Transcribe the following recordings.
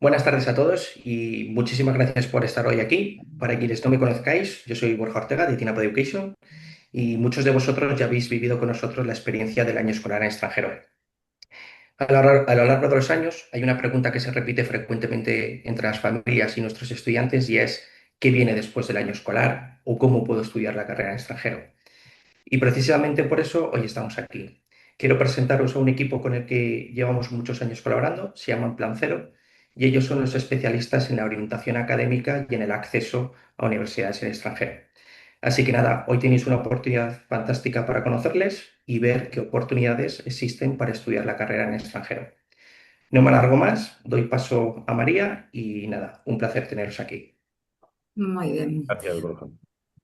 Buenas tardes a todos y muchísimas gracias por estar hoy aquí. Para quienes no me conozcáis, yo soy Borja Ortega de TINAPO Education y muchos de vosotros ya habéis vivido con nosotros la experiencia del año escolar en extranjero. A lo largo de los años hay una pregunta que se repite frecuentemente entre las familias y nuestros estudiantes y es ¿qué viene después del año escolar o cómo puedo estudiar la carrera en extranjero? Y precisamente por eso hoy estamos aquí. Quiero presentaros a un equipo con el que llevamos muchos años colaborando, se llaman Plan Cero, y ellos son los especialistas en la orientación académica y en el acceso a universidades en el extranjero. Así que nada, hoy tenéis una oportunidad fantástica para conocerles y ver qué oportunidades existen para estudiar la carrera en el extranjero. No me alargo más, doy paso a María y nada, un placer teneros aquí. Muy bien. Gracias, Borja.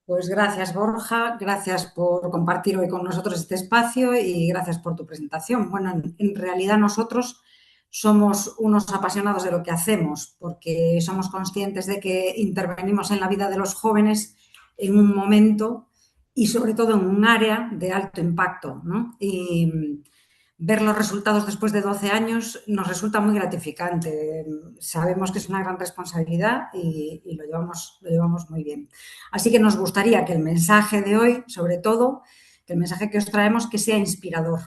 Pues gracias, Borja. Gracias por compartir hoy con nosotros este espacio y gracias por tu presentación. Bueno, en realidad nosotros somos unos apasionados de lo que hacemos porque somos conscientes de que intervenimos en la vida de los jóvenes en un momento y sobre todo en un área de alto impacto, ¿no? Y ver los resultados después de 12 años nos resulta muy gratificante. Sabemos que es una gran responsabilidad y lo llevamos muy bien. Así que nos gustaría que el mensaje de hoy, sobre todo, que el mensaje que os traemos, que sea inspirador.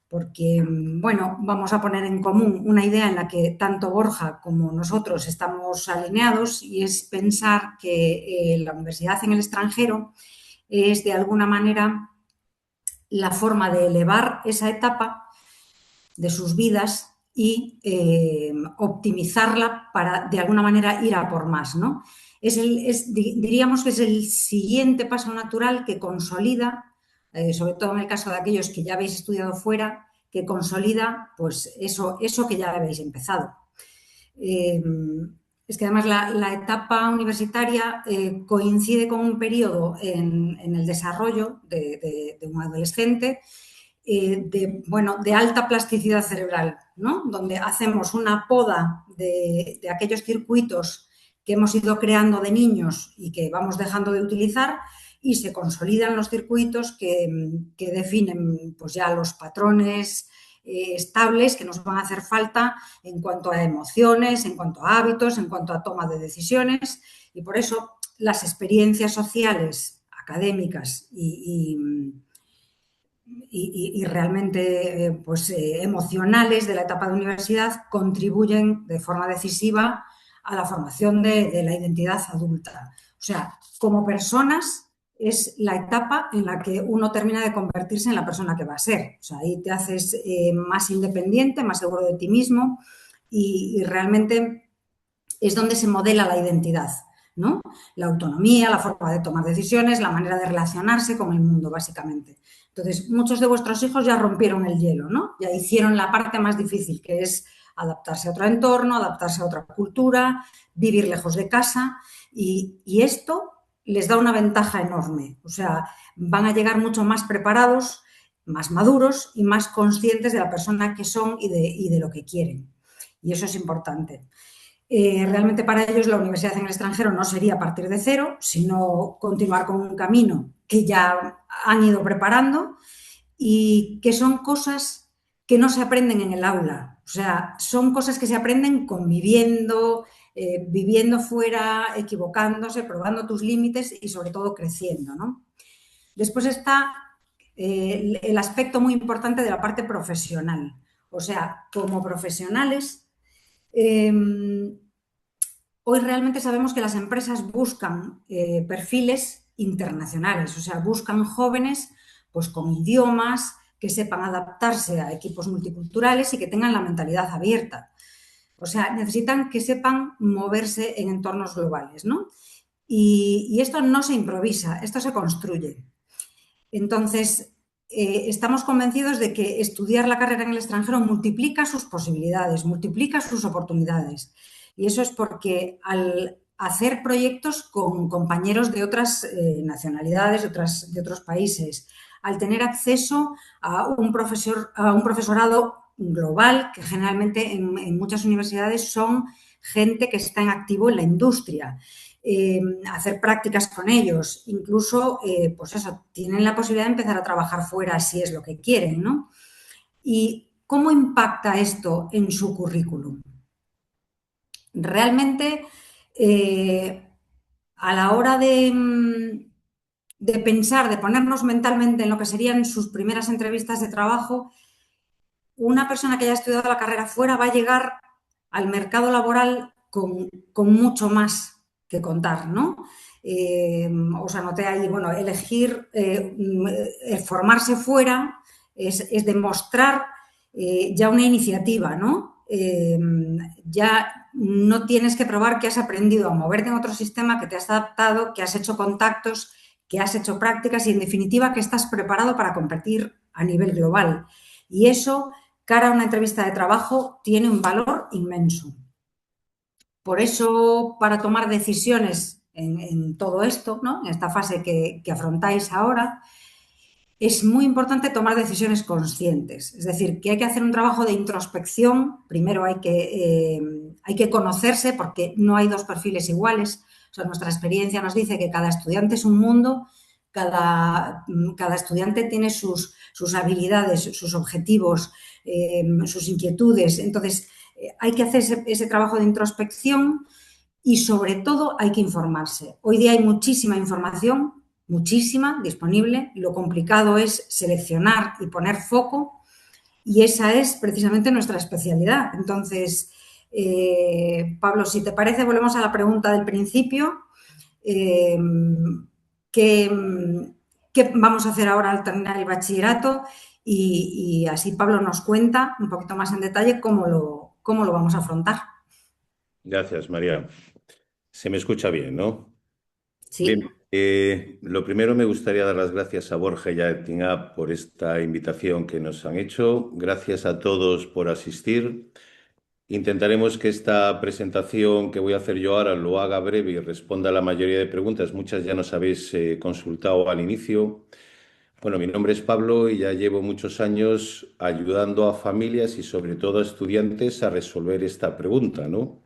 Porque, bueno, vamos a poner en común una idea en la que tanto Borja como nosotros estamos alineados y es pensar que la universidad en el extranjero es de alguna manera la forma de elevar esa etapa de sus vidas y optimizarla para de alguna manera ir a por más, ¿no? Diríamos que es el siguiente paso natural que consolida, sobre todo en el caso de aquellos que ya habéis estudiado fuera, que consolida pues eso que ya habéis empezado. Eh, es que además la etapa universitaria coincide con un periodo en el desarrollo de un adolescente de alta plasticidad cerebral, ¿no? Donde hacemos una poda de aquellos circuitos que hemos ido creando de niños y que vamos dejando de utilizar y se consolidan los circuitos que definen pues ya los patrones estables que nos van a hacer falta en cuanto a emociones, en cuanto a hábitos, en cuanto a toma de decisiones y por eso las experiencias sociales, académicas y realmente emocionales de la etapa de universidad contribuyen de forma decisiva a la formación de la identidad adulta. O sea, como personas es la etapa en la que uno termina de convertirse en la persona que va a ser. O sea, ahí te haces más independiente, más seguro de ti mismo y realmente es donde se modela la identidad, ¿no? La autonomía, la forma de tomar decisiones, la manera de relacionarse con el mundo, básicamente. Entonces, muchos de vuestros hijos ya rompieron el hielo, ¿no? Ya hicieron la parte más difícil, que es adaptarse a otro entorno, adaptarse a otra cultura, vivir lejos de casa y esto les da una ventaja enorme. O sea, van a llegar mucho más preparados, más maduros y más conscientes de la persona que son y de lo que quieren. Y eso es importante. Realmente para ellos la universidad en el extranjero no sería partir de cero, sino continuar con un camino que ya han ido preparando y que son cosas que no se aprenden en el aula. O sea, son cosas que se aprenden conviviendo, viviendo fuera, equivocándose, probando tus límites y sobre todo creciendo, ¿no? Después está el aspecto muy importante de la parte profesional. O sea, como profesionales, eh, hoy realmente sabemos que las empresas buscan perfiles internacionales, o sea, buscan jóvenes pues con idiomas, que sepan adaptarse a equipos multiculturales y que tengan la mentalidad abierta. O sea, necesitan que sepan moverse en entornos globales, ¿no? Y esto no se improvisa, esto se construye. Entonces, estamos convencidos de que estudiar la carrera en el extranjero multiplica sus posibilidades, multiplica sus oportunidades. Y eso es porque al hacer proyectos con compañeros de otras nacionalidades, de otros países, al tener acceso a un profesorado global, que generalmente en muchas universidades son gente que está en activo en la industria, hacer prácticas con ellos, incluso, pues eso, tienen la posibilidad de empezar a trabajar fuera si es lo que quieren, ¿no? ¿Y cómo impacta esto en su currículum? realmente eh, a la hora de pensar, de ponernos mentalmente en lo que serían sus primeras entrevistas de trabajo, una persona que haya estudiado la carrera fuera va a llegar al mercado laboral con mucho más que contar, ¿no? Os anoté ahí, bueno, elegir, formarse fuera es demostrar ya una iniciativa, ¿no? Ya no tienes que probar que has aprendido a moverte en otro sistema, que te has adaptado, que has hecho contactos, que has hecho prácticas y, en definitiva, que estás preparado para competir a nivel global. Y eso, cara a una entrevista de trabajo, tiene un valor inmenso. Por eso, para tomar decisiones en todo esto, ¿no? En esta fase que afrontáis ahora, es muy importante tomar decisiones conscientes. Es decir, que hay que hacer un trabajo de introspección. Primero hay que conocerse, porque no hay dos perfiles iguales. O sea, nuestra experiencia nos dice que cada estudiante es un mundo, cada estudiante tiene sus habilidades, sus objetivos, sus inquietudes. Entonces, hay que hacer ese trabajo de introspección y, sobre todo, hay que informarse. Hoy día hay muchísima información, muchísima disponible. Lo complicado es seleccionar y poner foco, y esa es precisamente nuestra especialidad. Entonces, Pablo, si te parece, volvemos a la pregunta del principio. Eh, ¿qué, ¿Qué vamos a hacer ahora al terminar el bachillerato? Y así Pablo nos cuenta un poquito más en detalle cómo lo vamos a afrontar. Gracias, María. Se me escucha bien, ¿no? Bien, Sí. lo primero me gustaría dar las gracias a Borja y a TeamUp por esta invitación que nos han hecho. Gracias a todos por asistir. Intentaremos que esta presentación que voy a hacer yo ahora lo haga breve y responda a la mayoría de preguntas. Muchas ya nos habéis consultado al inicio. Bueno, mi nombre es Pablo y ya llevo muchos años ayudando a familias y sobre todo a estudiantes a resolver esta pregunta, ¿no?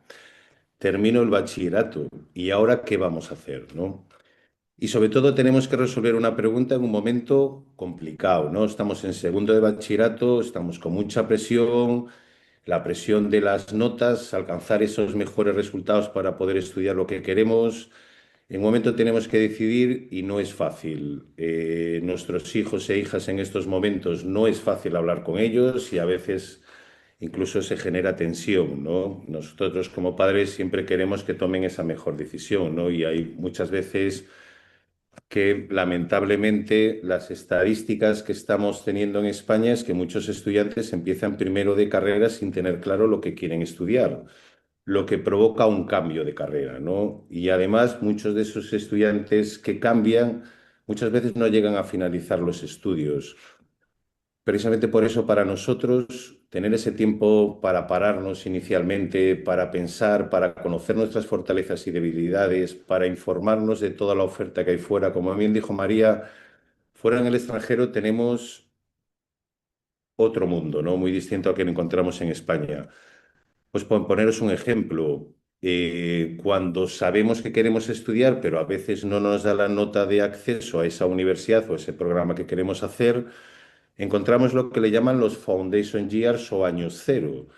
Termino el bachillerato y ahora ¿qué vamos a hacer, no? Y sobre todo tenemos que resolver una pregunta en un momento complicado, ¿no? Estamos en segundo de bachillerato, estamos con mucha presión, la presión de las notas, alcanzar esos mejores resultados para poder estudiar lo que queremos. En un momento tenemos que decidir y no es fácil. Nuestros hijos e hijas en estos momentos no es fácil hablar con ellos y a veces incluso se genera tensión, ¿no? Nosotros como padres siempre queremos que tomen esa mejor decisión, ¿no? Y hay muchas veces que lamentablemente las estadísticas que estamos teniendo en España es que muchos estudiantes empiezan primero de carrera sin tener claro lo que quieren estudiar, lo que provoca un cambio de carrera, ¿no? Y además muchos de esos estudiantes que cambian muchas veces no llegan a finalizar los estudios. Precisamente por eso, para nosotros, tener ese tiempo para pararnos inicialmente, para pensar, para conocer nuestras fortalezas y debilidades, para informarnos de toda la oferta que hay fuera. Como bien dijo María, fuera en el extranjero tenemos otro mundo, ¿no? Muy distinto al que encontramos en España. Pues por poneros un ejemplo, cuando sabemos que queremos estudiar, pero a veces no nos da la nota de acceso a esa universidad o ese programa que queremos hacer, encontramos lo que le llaman los Foundation Years o años cero.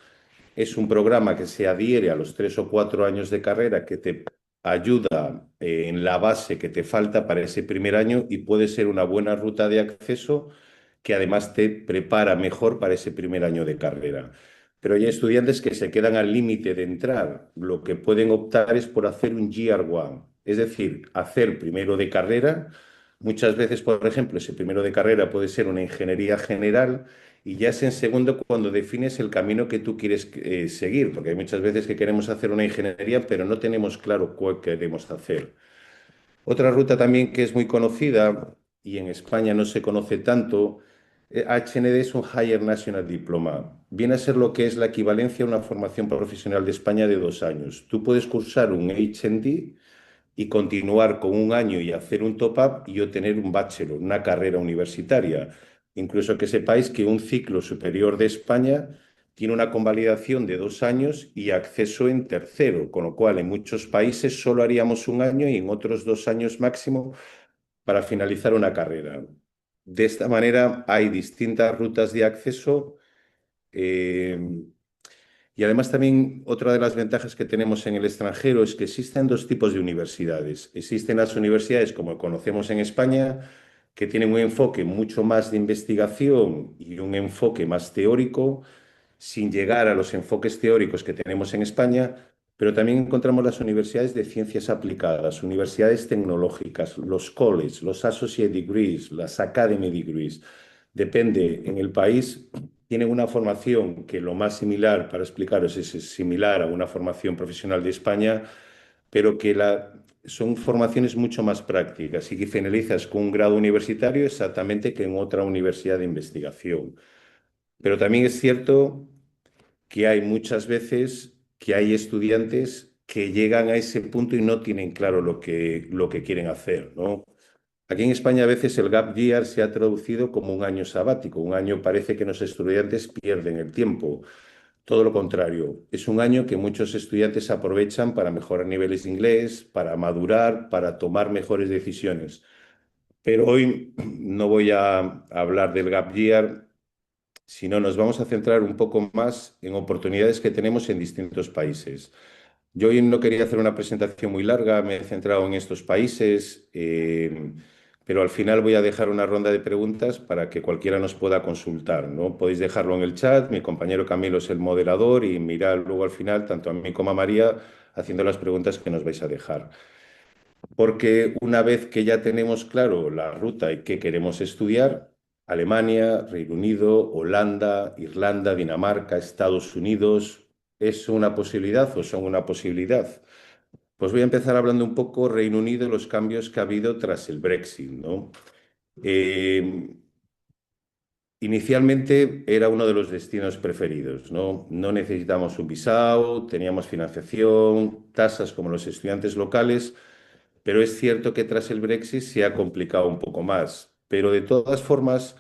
Es un programa que se adhiere a los 3 o 4 años de carrera que te ayuda en la base que te falta para ese primer año y puede ser una buena ruta de acceso que además te prepara mejor para ese primer año de carrera. Pero hay estudiantes que se quedan al límite de entrar. Lo que pueden optar es por hacer un Year One, es decir, hacer primero de carrera. Muchas veces, por ejemplo, ese primero de carrera puede ser una ingeniería general y ya es en segundo cuando defines el camino que tú quieres seguir, porque hay muchas veces que queremos hacer una ingeniería, pero no tenemos claro cuál queremos hacer. Otra ruta también que es muy conocida y en España no se conoce tanto, HND es un Higher National Diploma. Viene a ser lo que es la equivalencia a una formación profesional de España de 2 años. Tú puedes cursar un HND y continuar con un año y hacer un top-up y obtener un bachelor, una carrera universitaria. Incluso que sepáis que un ciclo superior de España tiene una convalidación de 2 años y acceso en tercero, con lo cual en muchos países solo haríamos un año y en otros 2 años máximo para finalizar una carrera. De esta manera hay distintas rutas de acceso. eh, Y además también otra de las ventajas que tenemos en el extranjero es que existen dos tipos de universidades. Existen las universidades como conocemos en España, que tienen un enfoque mucho más de investigación y un enfoque más teórico, sin llegar a los enfoques teóricos que tenemos en España, pero también encontramos las universidades de ciencias aplicadas, universidades tecnológicas, los colleges, los associate degrees, las academy degrees. Depende, en el país tienen una formación que lo más similar, para explicaros, es similar a una formación profesional de España, pero que son formaciones mucho más prácticas y que finalizas con un grado universitario exactamente que en otra universidad de investigación. Pero también es cierto que hay muchas veces que hay estudiantes que llegan a ese punto y no tienen claro lo que quieren hacer, ¿no? Aquí en España a veces el gap year se ha traducido como un año sabático. Un año parece que los estudiantes pierden el tiempo. Todo lo contrario, es un año que muchos estudiantes aprovechan para mejorar niveles de inglés, para madurar, para tomar mejores decisiones. Pero hoy no voy a hablar del gap year, sino nos vamos a centrar un poco más en oportunidades que tenemos en distintos países. Yo hoy no quería hacer una presentación muy larga, me he centrado en estos países, pero al final voy a dejar una ronda de preguntas para que cualquiera nos pueda consultar, ¿no? Podéis dejarlo en el chat, mi compañero Camilo es el moderador y mirad luego al final, tanto a mí como a María, haciendo las preguntas que nos vais a dejar. Porque una vez que ya tenemos claro la ruta y qué queremos estudiar, Alemania, Reino Unido, Holanda, Irlanda, Dinamarca, Estados Unidos, ¿es una posibilidad o son una posibilidad? Pues voy a empezar hablando un poco Reino Unido y los cambios que ha habido tras el Brexit, ¿no? Eh, Inicialmente era uno de los destinos preferidos, ¿no? No necesitamos un visado, teníamos financiación, tasas como los estudiantes locales, pero es cierto que tras el Brexit se ha complicado un poco más. Pero de todas formas,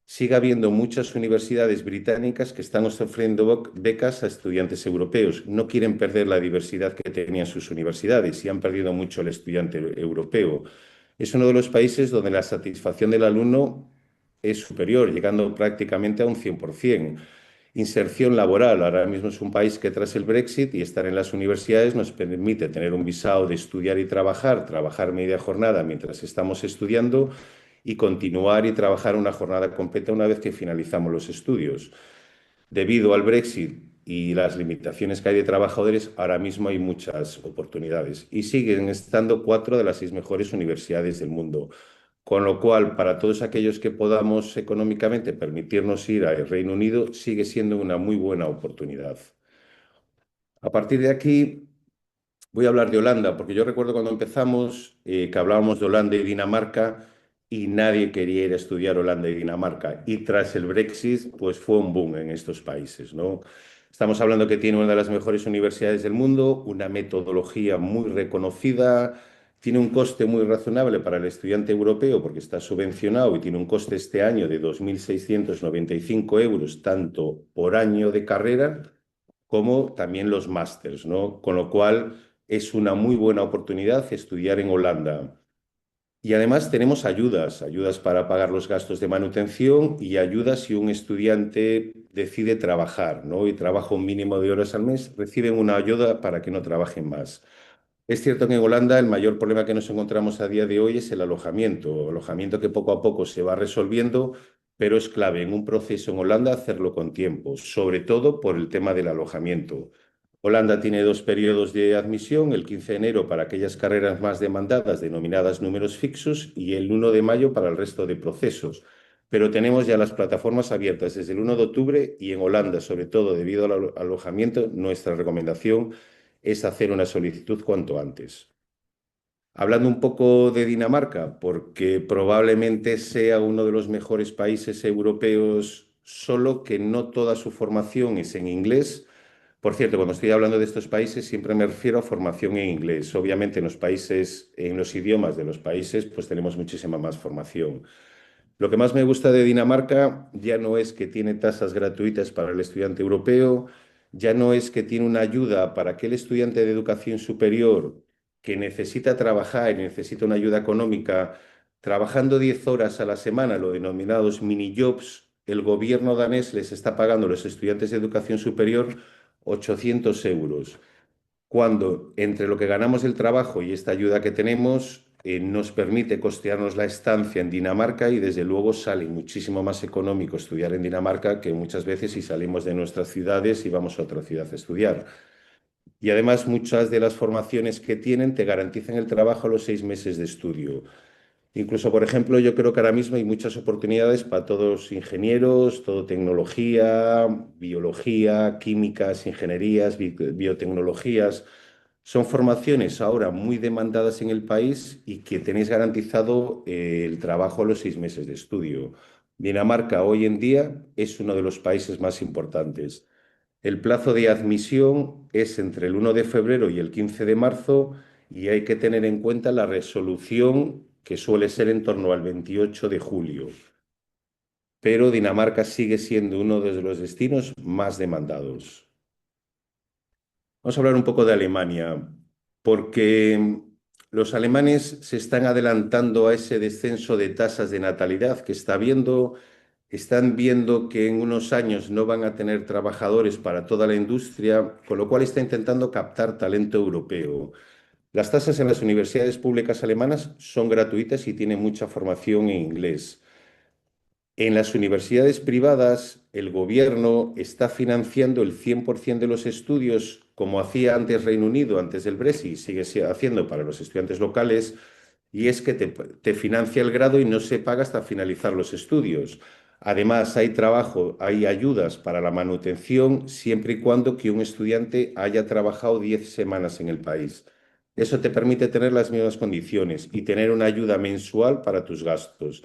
sigue habiendo muchas universidades británicas que están ofreciendo becas a estudiantes europeos. No quieren perder la diversidad que tenían sus universidades y han perdido mucho el estudiante europeo. Es uno de los países donde la satisfacción del alumno es superior, llegando prácticamente a un 100%. Inserción laboral. Ahora mismo es un país que tras el Brexit y estar en las universidades nos permite tener un visado de estudiar y trabajar media jornada mientras estamos estudiando y continuar y trabajar una jornada completa una vez que finalizamos los estudios. Debido al Brexit y las limitaciones que hay de trabajadores, ahora mismo hay muchas oportunidades y siguen estando 4 de las 6 mejores universidades del mundo. Con lo cual, para todos aquellos que podamos económicamente permitirnos ir al Reino Unido, sigue siendo una muy buena oportunidad. A partir de aquí, voy a hablar de Holanda, porque yo recuerdo cuando empezamos que hablábamos de Holanda y Dinamarca y nadie quería ir a estudiar Holanda y Dinamarca. Y tras el Brexit, pues fue un boom en estos países, ¿no? Estamos hablando que tiene una de las mejores universidades del mundo, una metodología muy reconocida, tiene un coste muy razonable para el estudiante europeo porque está subvencionado y tiene un coste este año de 2.695 euros, tanto por año de carrera como también los másters, ¿no? Con lo cual es una muy buena oportunidad estudiar en Holanda. Y además tenemos ayudas para pagar los gastos de manutención y ayudas si un estudiante decide trabajar, ¿no? Y trabaja un mínimo de horas al mes, reciben una ayuda para que no trabajen más. Es cierto que en Holanda el mayor problema que nos encontramos a día de hoy es el alojamiento que poco a poco se va resolviendo, pero es clave en un proceso en Holanda hacerlo con tiempo, sobre todo por el tema del alojamiento. Holanda tiene 2 periodos de admisión, el 15 de enero para aquellas carreras más demandadas denominadas números fixos y el 1 de mayo para el resto de procesos. Pero tenemos ya las plataformas abiertas desde el 1 de octubre y en Holanda, sobre todo debido al alojamiento, nuestra recomendación es hacer una solicitud cuanto antes. Hablando un poco de Dinamarca, porque probablemente sea uno de los mejores países europeos, solo que no toda su formación es en inglés. Por cierto, cuando estoy hablando de estos países siempre me refiero a formación en inglés. Obviamente en los países, en los idiomas de los países, pues tenemos muchísima más formación. Lo que más me gusta de Dinamarca ya no es que tiene tasas gratuitas para el estudiante europeo, ya no es que tiene una ayuda para aquel estudiante de educación superior que necesita trabajar y necesita una ayuda económica, trabajando 10 horas a la semana, lo denominados mini jobs, el gobierno danés les está pagando a los estudiantes de educación superior 800 euros, cuando entre lo que ganamos del trabajo y esta ayuda que tenemos nos permite costearnos la estancia en Dinamarca y desde luego sale muchísimo más económico estudiar en Dinamarca que muchas veces si salimos de nuestras ciudades y vamos a otra ciudad a estudiar. Y además muchas de las formaciones que tienen te garantizan el trabajo a los 6 meses de estudio. Incluso, por ejemplo, yo creo que ahora mismo hay muchas oportunidades para todos los ingenieros, todo tecnología, biología, químicas, ingenierías, biotecnologías. Son formaciones ahora muy demandadas en el país y que tenéis garantizado el trabajo a los 6 meses de estudio. Dinamarca hoy en día es uno de los países más importantes. El plazo de admisión es entre el 1 de febrero y el 15 de marzo y hay que tener en cuenta la resolución que suele ser en torno al 28 de julio. Pero Dinamarca sigue siendo uno de los destinos más demandados. Vamos a hablar un poco de Alemania, porque los alemanes se están adelantando a ese descenso de tasas de natalidad que está habiendo. Están viendo que en unos años no van a tener trabajadores para toda la industria, con lo cual está intentando captar talento europeo. Las tasas en las universidades públicas alemanas son gratuitas y tienen mucha formación en inglés. En las universidades privadas, el gobierno está financiando el 100% de los estudios, como hacía antes Reino Unido, antes del Brexit, y sigue haciendo para los estudiantes locales, y es que te financia el grado y no se paga hasta finalizar los estudios. Además, hay trabajo, hay ayudas para la manutención siempre y cuando que un estudiante haya trabajado 10 semanas en el país. Eso te permite tener las mismas condiciones y tener una ayuda mensual para tus gastos.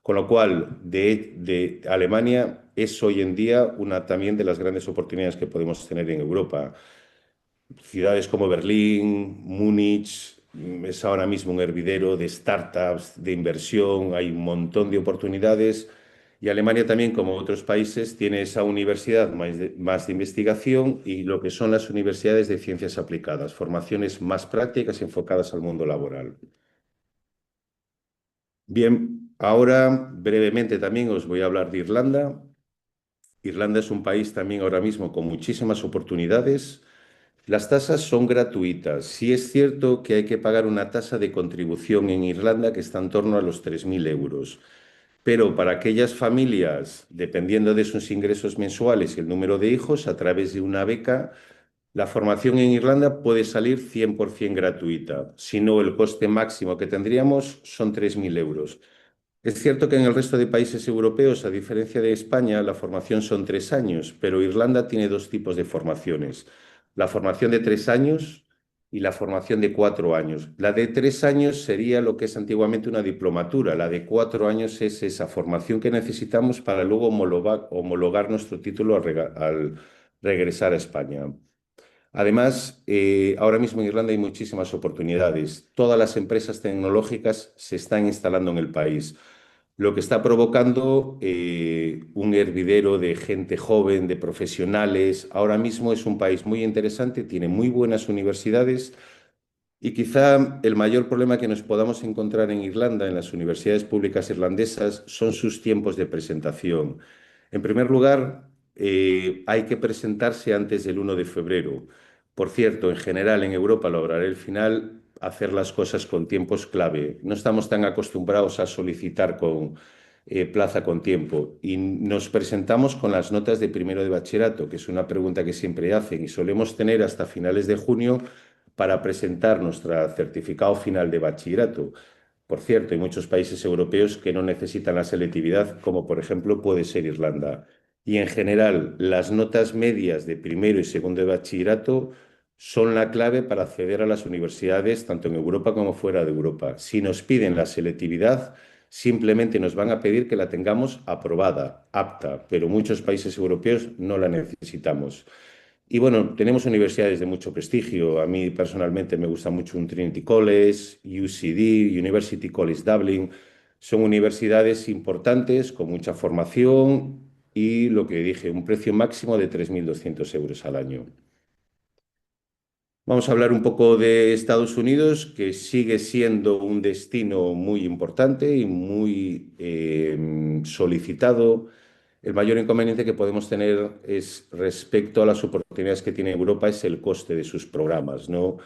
Con lo cual, de Alemania es hoy en día una también de las grandes oportunidades que podemos tener en Europa. Ciudades como Berlín, Múnich, es ahora mismo un hervidero de startups, de inversión, hay un montón de oportunidades. Y Alemania también, como otros países, tiene esa universidad más de investigación y lo que son las universidades de ciencias aplicadas, formaciones más prácticas enfocadas al mundo laboral. Bien, ahora brevemente también os voy a hablar de Irlanda. Irlanda es un país también ahora mismo con muchísimas oportunidades. Las tasas son gratuitas. Sí es cierto que hay que pagar una tasa de contribución en Irlanda que está en torno a los 3.000 euros. Pero para aquellas familias, dependiendo de sus ingresos mensuales y el número de hijos, a través de una beca, la formación en Irlanda puede salir 100% gratuita. Si no, el coste máximo que tendríamos son 3.000 euros. Es cierto que en el resto de países europeos, a diferencia de España, la formación son 3 años, pero Irlanda tiene dos tipos de formaciones. La formación de 3 años y la formación de 4 años. La de 3 años sería lo que es antiguamente una diplomatura. La de 4 años es esa formación que necesitamos para luego homologar nuestro título al regresar a España. Además, ahora mismo en Irlanda hay muchísimas oportunidades. Todas las empresas tecnológicas se están instalando en el país, lo que está provocando un hervidero de gente joven, de profesionales. Ahora mismo es un país muy interesante, tiene muy buenas universidades y quizá el mayor problema que nos podamos encontrar en Irlanda, en las universidades públicas irlandesas, son sus tiempos de presentación. En primer lugar, hay que presentarse antes del 1 de febrero. Por cierto, en general en Europa lograr el final, hacer las cosas con tiempos clave. No estamos tan acostumbrados a solicitar con plaza con tiempo y nos presentamos con las notas de primero de bachillerato, que es una pregunta que siempre hacen y solemos tener hasta finales de junio para presentar nuestro certificado final de bachillerato. Por cierto, hay muchos países europeos que no necesitan la selectividad, como por ejemplo puede ser Irlanda. Y en general, las notas medias de primero y segundo de bachillerato son la clave para acceder a las universidades, tanto en Europa como fuera de Europa. Si nos piden la selectividad, simplemente nos van a pedir que la tengamos aprobada, apta, pero muchos países europeos no la necesitamos. Y bueno, tenemos universidades de mucho prestigio. A mí personalmente me gusta mucho un Trinity College, UCD, University College Dublin. Son universidades importantes con mucha formación y lo que dije, un precio máximo de 3.200 euros al año. Vamos a hablar un poco de Estados Unidos, que sigue siendo un destino muy importante y muy solicitado. El mayor inconveniente que podemos tener es respecto a las oportunidades que tiene Europa es el coste de sus programas, ¿no?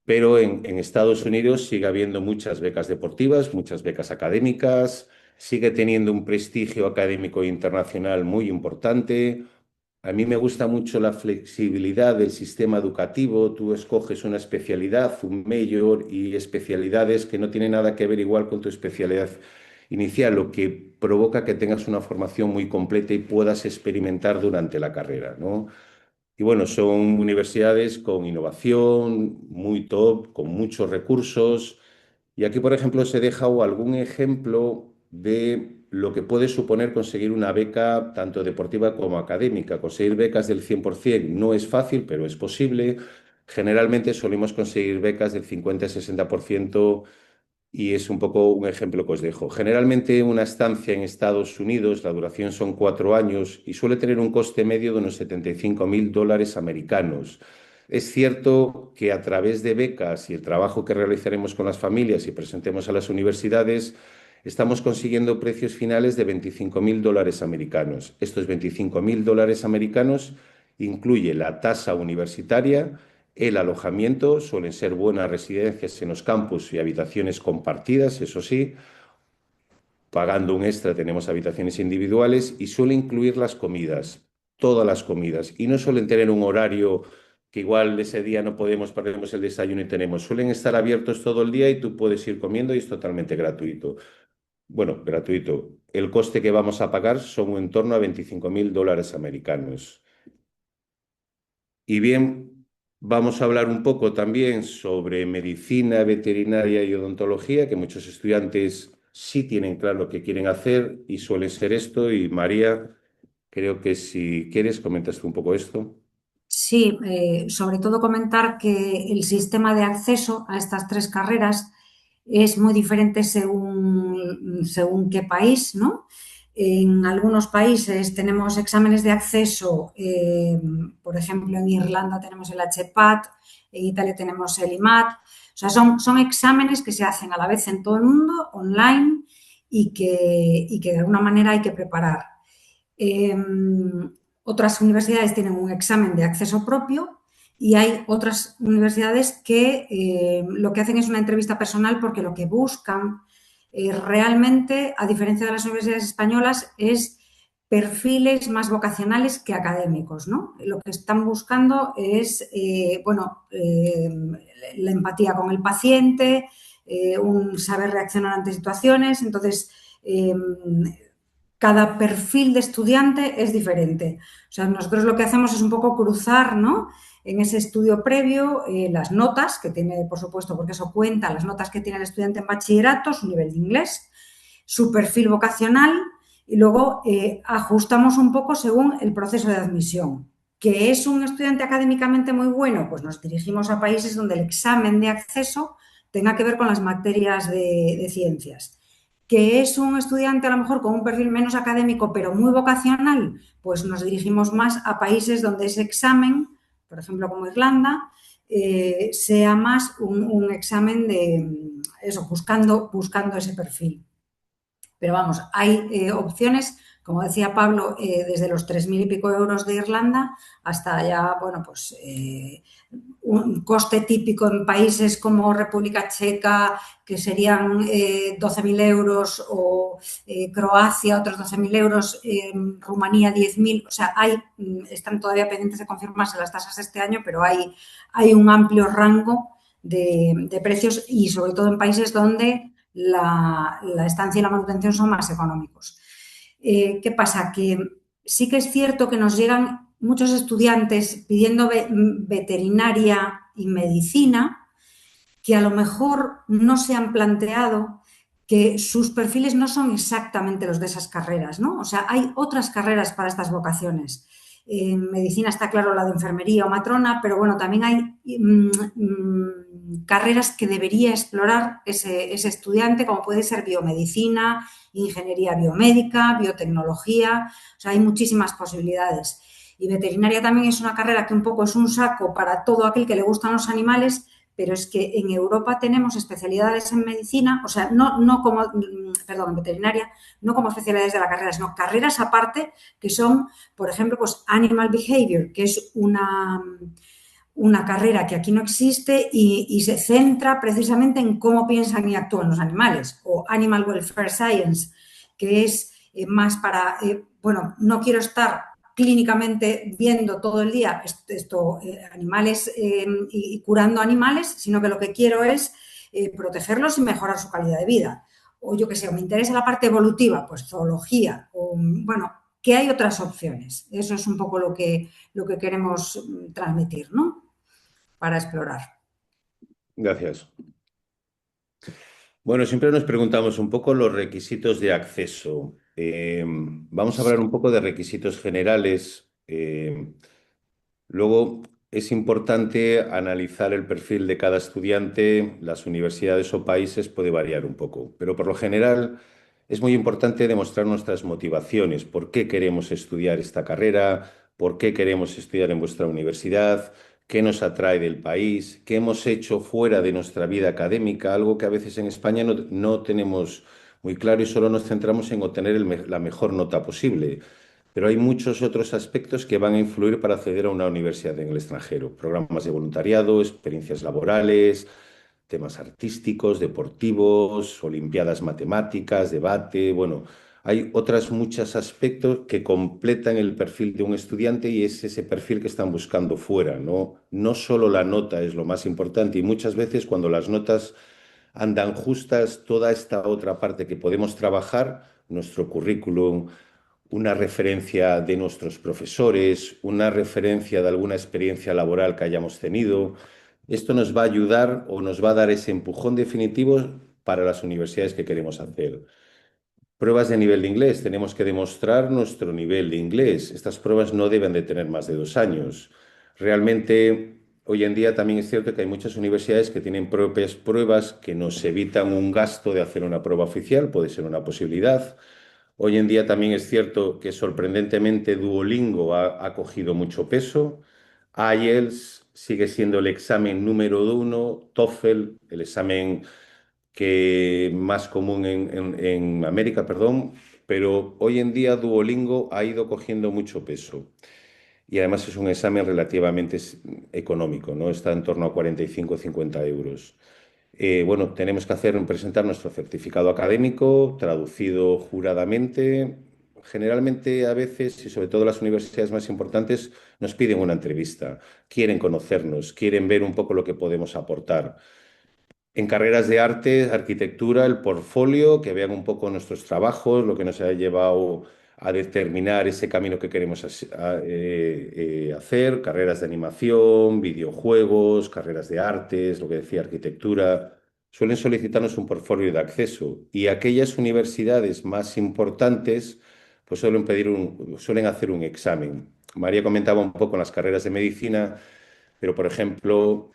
Pero en Estados Unidos sigue habiendo muchas becas deportivas, muchas becas académicas, sigue teniendo un prestigio académico internacional muy importante. A mí me gusta mucho la flexibilidad del sistema educativo. Tú escoges una especialidad, un major y especialidades que no tienen nada que ver igual con tu especialidad inicial, lo que provoca que tengas una formación muy completa y puedas experimentar durante la carrera, ¿no? Y bueno, son universidades con innovación, muy top, con muchos recursos. Y aquí, por ejemplo, se deja algún ejemplo de lo que puede suponer conseguir una beca tanto deportiva como académica. Conseguir becas del 100% no es fácil, pero es posible. Generalmente solemos conseguir becas del 50-60% y es un poco un ejemplo que os dejo. Generalmente una estancia en Estados Unidos, la duración son 4 años y suele tener un coste medio de unos $75.000 americanos. Es cierto que a través de becas y el trabajo que realizaremos con las familias y presentemos a las universidades, estamos consiguiendo precios finales de $25.000 americanos. Estos $25.000 americanos incluye la tasa universitaria, el alojamiento, suelen ser buenas residencias en los campus y habitaciones compartidas, eso sí. Pagando un extra tenemos habitaciones individuales y suele incluir las comidas, todas las comidas. Y no suelen tener un horario que igual ese día no podemos, perdemos el desayuno y tenemos. Suelen estar abiertos todo el día y tú puedes ir comiendo y es totalmente gratuito. Bueno, gratuito. El coste que vamos a pagar son en torno a $25.000 americanos. Y bien, vamos a hablar un poco también sobre medicina veterinaria y odontología, que muchos estudiantes sí tienen claro lo que quieren hacer y suele ser esto. Y María, creo que si quieres, comentas tú un poco esto. Sí, sobre todo comentar que el sistema de acceso a estas tres carreras es muy diferente según qué país, ¿no? En algunos países tenemos exámenes de acceso, por ejemplo, en Irlanda tenemos el HPAT, en Italia tenemos el IMAT, o sea, son exámenes que se hacen a la vez en todo el mundo, online, y que de alguna manera hay que preparar. Eh, Otras universidades tienen un examen de acceso propio y hay otras universidades que lo que hacen es una entrevista personal porque lo que buscan realmente, a diferencia de las universidades españolas, es perfiles más vocacionales que académicos, ¿no? Lo que están buscando es, la empatía con el paciente, un saber reaccionar ante situaciones. Entonces, cada perfil de estudiante es diferente. O sea, nosotros lo que hacemos es un poco cruzar, ¿no? En ese estudio previo, las notas que tiene, por supuesto, porque eso cuenta, las notas que tiene el estudiante en bachillerato, su nivel de inglés, su perfil vocacional y luego ajustamos un poco según el proceso de admisión. ¿Que es un estudiante académicamente muy bueno? Pues nos dirigimos a países donde el examen de acceso tenga que ver con las materias de ciencias. ¿Que es un estudiante a lo mejor con un perfil menos académico pero muy vocacional? Pues nos dirigimos más a países donde ese examen, por ejemplo como Irlanda, sea más un examen de eso, buscando ese perfil. Pero vamos, hay opciones, como decía Pablo, desde los 3.000 y pico euros de Irlanda hasta ya, bueno, pues un coste típico en países como República Checa, que serían 12.000 euros, o Croacia, otros 12.000 euros, Rumanía 10.000. O sea, están todavía pendientes de confirmarse las tasas de este año, pero hay un amplio rango de precios y sobre todo en países donde la estancia y la manutención son más económicos. ¿Qué pasa? Que sí que es cierto que nos llegan muchos estudiantes pidiendo veterinaria y medicina que a lo mejor no se han planteado que sus perfiles no son exactamente los de esas carreras, ¿no? O sea, hay otras carreras para estas vocaciones. En medicina está claro la de enfermería o matrona, pero bueno, también hay carreras que debería explorar ese estudiante, como puede ser biomedicina, ingeniería biomédica, biotecnología. O sea, hay muchísimas posibilidades. Y veterinaria también es una carrera que un poco es un saco para todo aquel que le gustan los animales, pero es que en Europa tenemos especialidades en medicina, o sea, no como, perdón, en veterinaria, no como especialidades de la carrera, sino carreras aparte que son, por ejemplo, pues Animal Behavior, que es una carrera que aquí no existe y se centra precisamente en cómo piensan y actúan los animales, o Animal Welfare Science, que es más para, bueno, no quiero estar clínicamente viendo todo el día animales y curando animales, sino que lo que quiero es protegerlos y mejorar su calidad de vida. O yo qué sé, o me interesa la parte evolutiva, pues zoología, o bueno, que hay otras opciones. Eso es un poco lo que queremos transmitir, ¿no? Para explorar. Gracias. Bueno, siempre nos preguntamos un poco los requisitos de acceso. Vamos a hablar un poco de requisitos generales. Luego, es importante analizar el perfil de cada estudiante. Las universidades o países puede variar un poco, pero por lo general es muy importante demostrar nuestras motivaciones. ¿Por qué queremos estudiar esta carrera? ¿Por qué queremos estudiar en vuestra universidad? ¿Qué nos atrae del país? ¿Qué hemos hecho fuera de nuestra vida académica? Algo que a veces en España no tenemos muy claro y solo nos centramos en obtener la mejor nota posible. Pero hay muchos otros aspectos que van a influir para acceder a una universidad en el extranjero. Programas de voluntariado, experiencias laborales, temas artísticos, deportivos, olimpiadas matemáticas, debate. Bueno, hay otros muchos aspectos que completan el perfil de un estudiante y es ese perfil que están buscando fuera, ¿no? No solo la nota es lo más importante y muchas veces cuando las notas andan justas, toda esta otra parte que podemos trabajar, nuestro currículum, una referencia de nuestros profesores, una referencia de alguna experiencia laboral que hayamos tenido. Esto nos va a ayudar o nos va a dar ese empujón definitivo para las universidades que queremos hacer. Pruebas de nivel de inglés. Tenemos que demostrar nuestro nivel de inglés. Estas pruebas no deben de tener más de 2 años. Realmente, hoy en día también es cierto que hay muchas universidades que tienen propias pruebas que nos evitan un gasto de hacer una prueba oficial. Puede ser una posibilidad. Hoy en día también es cierto que sorprendentemente Duolingo ha cogido mucho peso. IELTS sigue siendo el examen número uno, TOEFL, el examen que más común en América, perdón, pero hoy en día Duolingo ha ido cogiendo mucho peso. Y además es un examen relativamente económico, ¿no? Está en torno a 45 o 50 euros. Bueno, tenemos que presentar nuestro certificado académico, traducido juradamente. Generalmente, a veces, y sobre todo las universidades más importantes, nos piden una entrevista. Quieren conocernos, quieren ver un poco lo que podemos aportar. En carreras de arte, arquitectura, el portfolio, que vean un poco nuestros trabajos, lo que nos ha llevado a determinar ese camino que queremos hacer, carreras de animación, videojuegos, carreras de artes, lo que decía, arquitectura. Suelen solicitarnos un portfolio de acceso y aquellas universidades más importantes pues suelen hacer un examen. María comentaba un poco en las carreras de medicina, pero por ejemplo,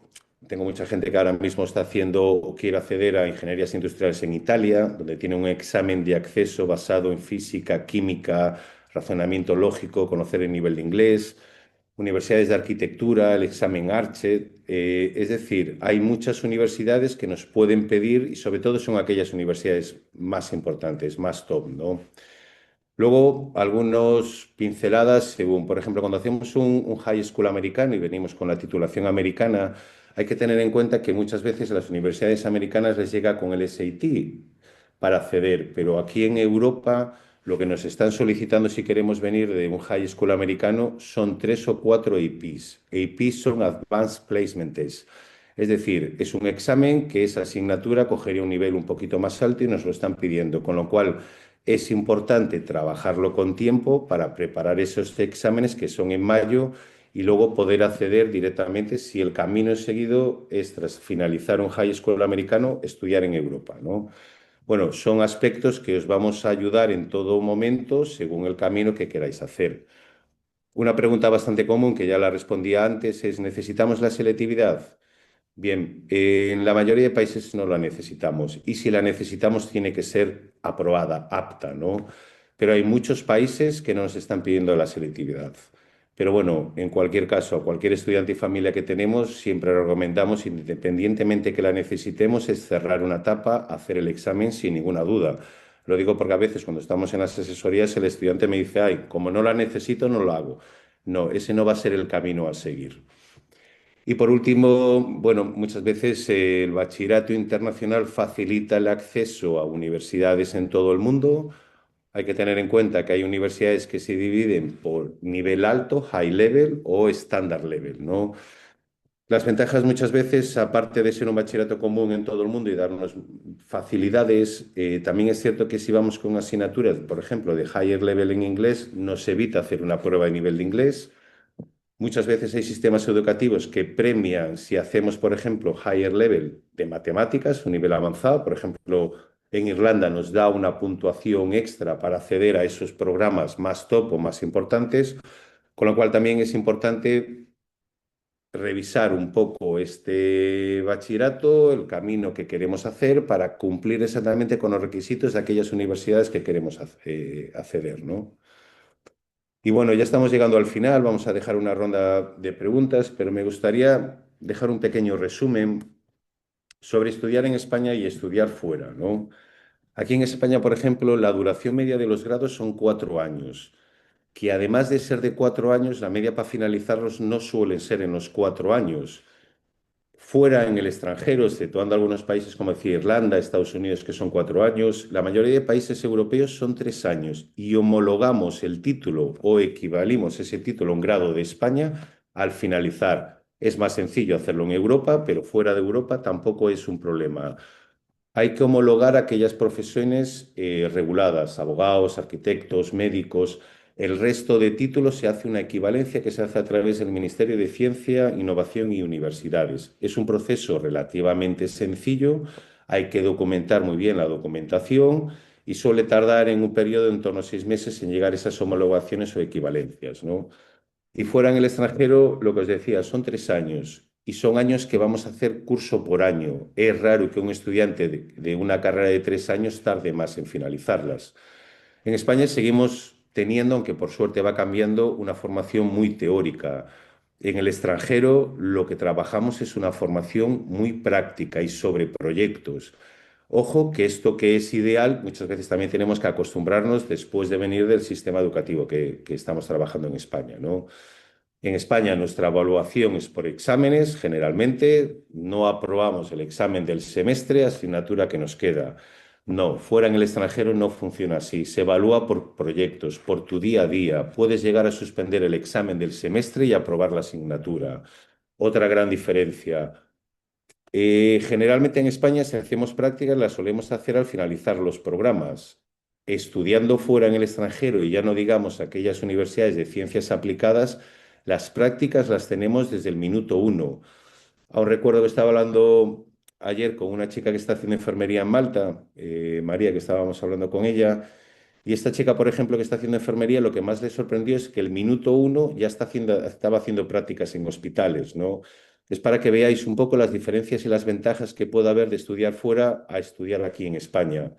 tengo mucha gente que ahora mismo está haciendo o quiere acceder a ingenierías industriales en Italia, donde tiene un examen de acceso basado en física, química, razonamiento lógico, conocer el nivel de inglés, universidades de arquitectura, el examen Archet. Es decir, hay muchas universidades que nos pueden pedir y sobre todo son aquellas universidades más importantes, más top, ¿no? Luego, algunas pinceladas, según, por ejemplo, cuando hacemos un high school americano y venimos con la titulación americana, hay que tener en cuenta que muchas veces a las universidades americanas les llega con el SAT para acceder, pero aquí en Europa lo que nos están solicitando si queremos venir de un high school americano son 3 o 4 APs. APs son Advanced Placement Tests. Es decir, es un examen que esa asignatura cogería un nivel un poquito más alto y nos lo están pidiendo, con lo cual es importante trabajarlo con tiempo para preparar esos exámenes que son en mayo y luego poder acceder directamente, si el camino es seguido, es tras finalizar un high school americano, estudiar en Europa, ¿no? Bueno, son aspectos que os vamos a ayudar en todo momento según el camino que queráis hacer. Una pregunta bastante común que ya la respondía antes es, ¿necesitamos la selectividad? Bien, en la mayoría de países no la necesitamos y si la necesitamos tiene que ser aprobada, apta, ¿no? Pero hay muchos países que no nos están pidiendo la selectividad. Pero bueno, en cualquier caso, a cualquier estudiante y familia que tenemos, siempre lo recomendamos, independientemente que la necesitemos, es cerrar una etapa, hacer el examen sin ninguna duda. Lo digo porque a veces cuando estamos en las asesorías el estudiante me dice, ay, como no la necesito, no lo hago. No, ese no va a ser el camino a seguir. Y por último, bueno, muchas veces el bachillerato internacional facilita el acceso a universidades en todo el mundo. Hay que tener en cuenta que hay universidades que se dividen por nivel alto, high level o standard level, ¿no? Las ventajas muchas veces, aparte de ser un bachillerato común en todo el mundo y darnos facilidades, también es cierto que si vamos con asignaturas, por ejemplo, de higher level en inglés, nos evita hacer una prueba de nivel de inglés. Muchas veces hay sistemas educativos que premian si hacemos, por ejemplo, higher level de matemáticas, un nivel avanzado. Por ejemplo, en Irlanda nos da una puntuación extra para acceder a esos programas más top o más importantes, con lo cual también es importante revisar un poco este bachillerato, el camino que queremos hacer para cumplir exactamente con los requisitos de aquellas universidades que queremos acceder, ¿no? Y bueno, ya estamos llegando al final, vamos a dejar una ronda de preguntas, pero me gustaría dejar un pequeño resumen sobre estudiar en España y estudiar fuera, ¿no? Aquí en España, por ejemplo, la duración media de los grados son 4 años, que además de ser de 4 años, la media para finalizarlos no suelen ser en los 4 años. Fuera en el extranjero, exceptuando algunos países como decía Irlanda, Estados Unidos, que son 4 años, la mayoría de países europeos son 3 años y homologamos el título o equivalimos ese título a un grado de España al finalizar. Es más sencillo hacerlo en Europa, pero fuera de Europa tampoco es un problema. Hay que homologar aquellas profesiones reguladas, abogados, arquitectos, médicos. El resto de títulos se hace una equivalencia que se hace a través del Ministerio de Ciencia, Innovación y Universidades. Es un proceso relativamente sencillo, hay que documentar muy bien la documentación y suele tardar en un periodo de en torno a 6 meses en llegar a esas homologaciones o equivalencias, ¿no? Y fuera en el extranjero, lo que os decía, son 3 años y son años que vamos a hacer curso por año. Es raro que un estudiante de una carrera de 3 años tarde más en finalizarlas. En España seguimos teniendo, aunque por suerte va cambiando, una formación muy teórica. En el extranjero lo que trabajamos es una formación muy práctica y sobre proyectos. Ojo que esto que es ideal, muchas veces también tenemos que acostumbrarnos después de venir del sistema educativo que estamos trabajando en España, ¿no? En España nuestra evaluación es por exámenes, generalmente no aprobamos el examen del semestre, asignatura que nos queda. No, fuera en el extranjero no funciona así. Se evalúa por proyectos, por tu día a día. Puedes llegar a suspender el examen del semestre y aprobar la asignatura. Otra gran diferencia. Generalmente en España, si hacemos prácticas, las solemos hacer al finalizar los programas. Estudiando fuera en el extranjero, y ya no digamos aquellas universidades de ciencias aplicadas, las prácticas las tenemos desde el minuto uno. Aún recuerdo que estaba hablando ayer con una chica que está haciendo enfermería en Malta, María, que estábamos hablando con ella, y esta chica, por ejemplo, que está haciendo enfermería, lo que más le sorprendió es que el minuto uno ya estaba haciendo prácticas en hospitales, ¿no? Es para que veáis un poco las diferencias y las ventajas que puede haber de estudiar fuera a estudiar aquí en España.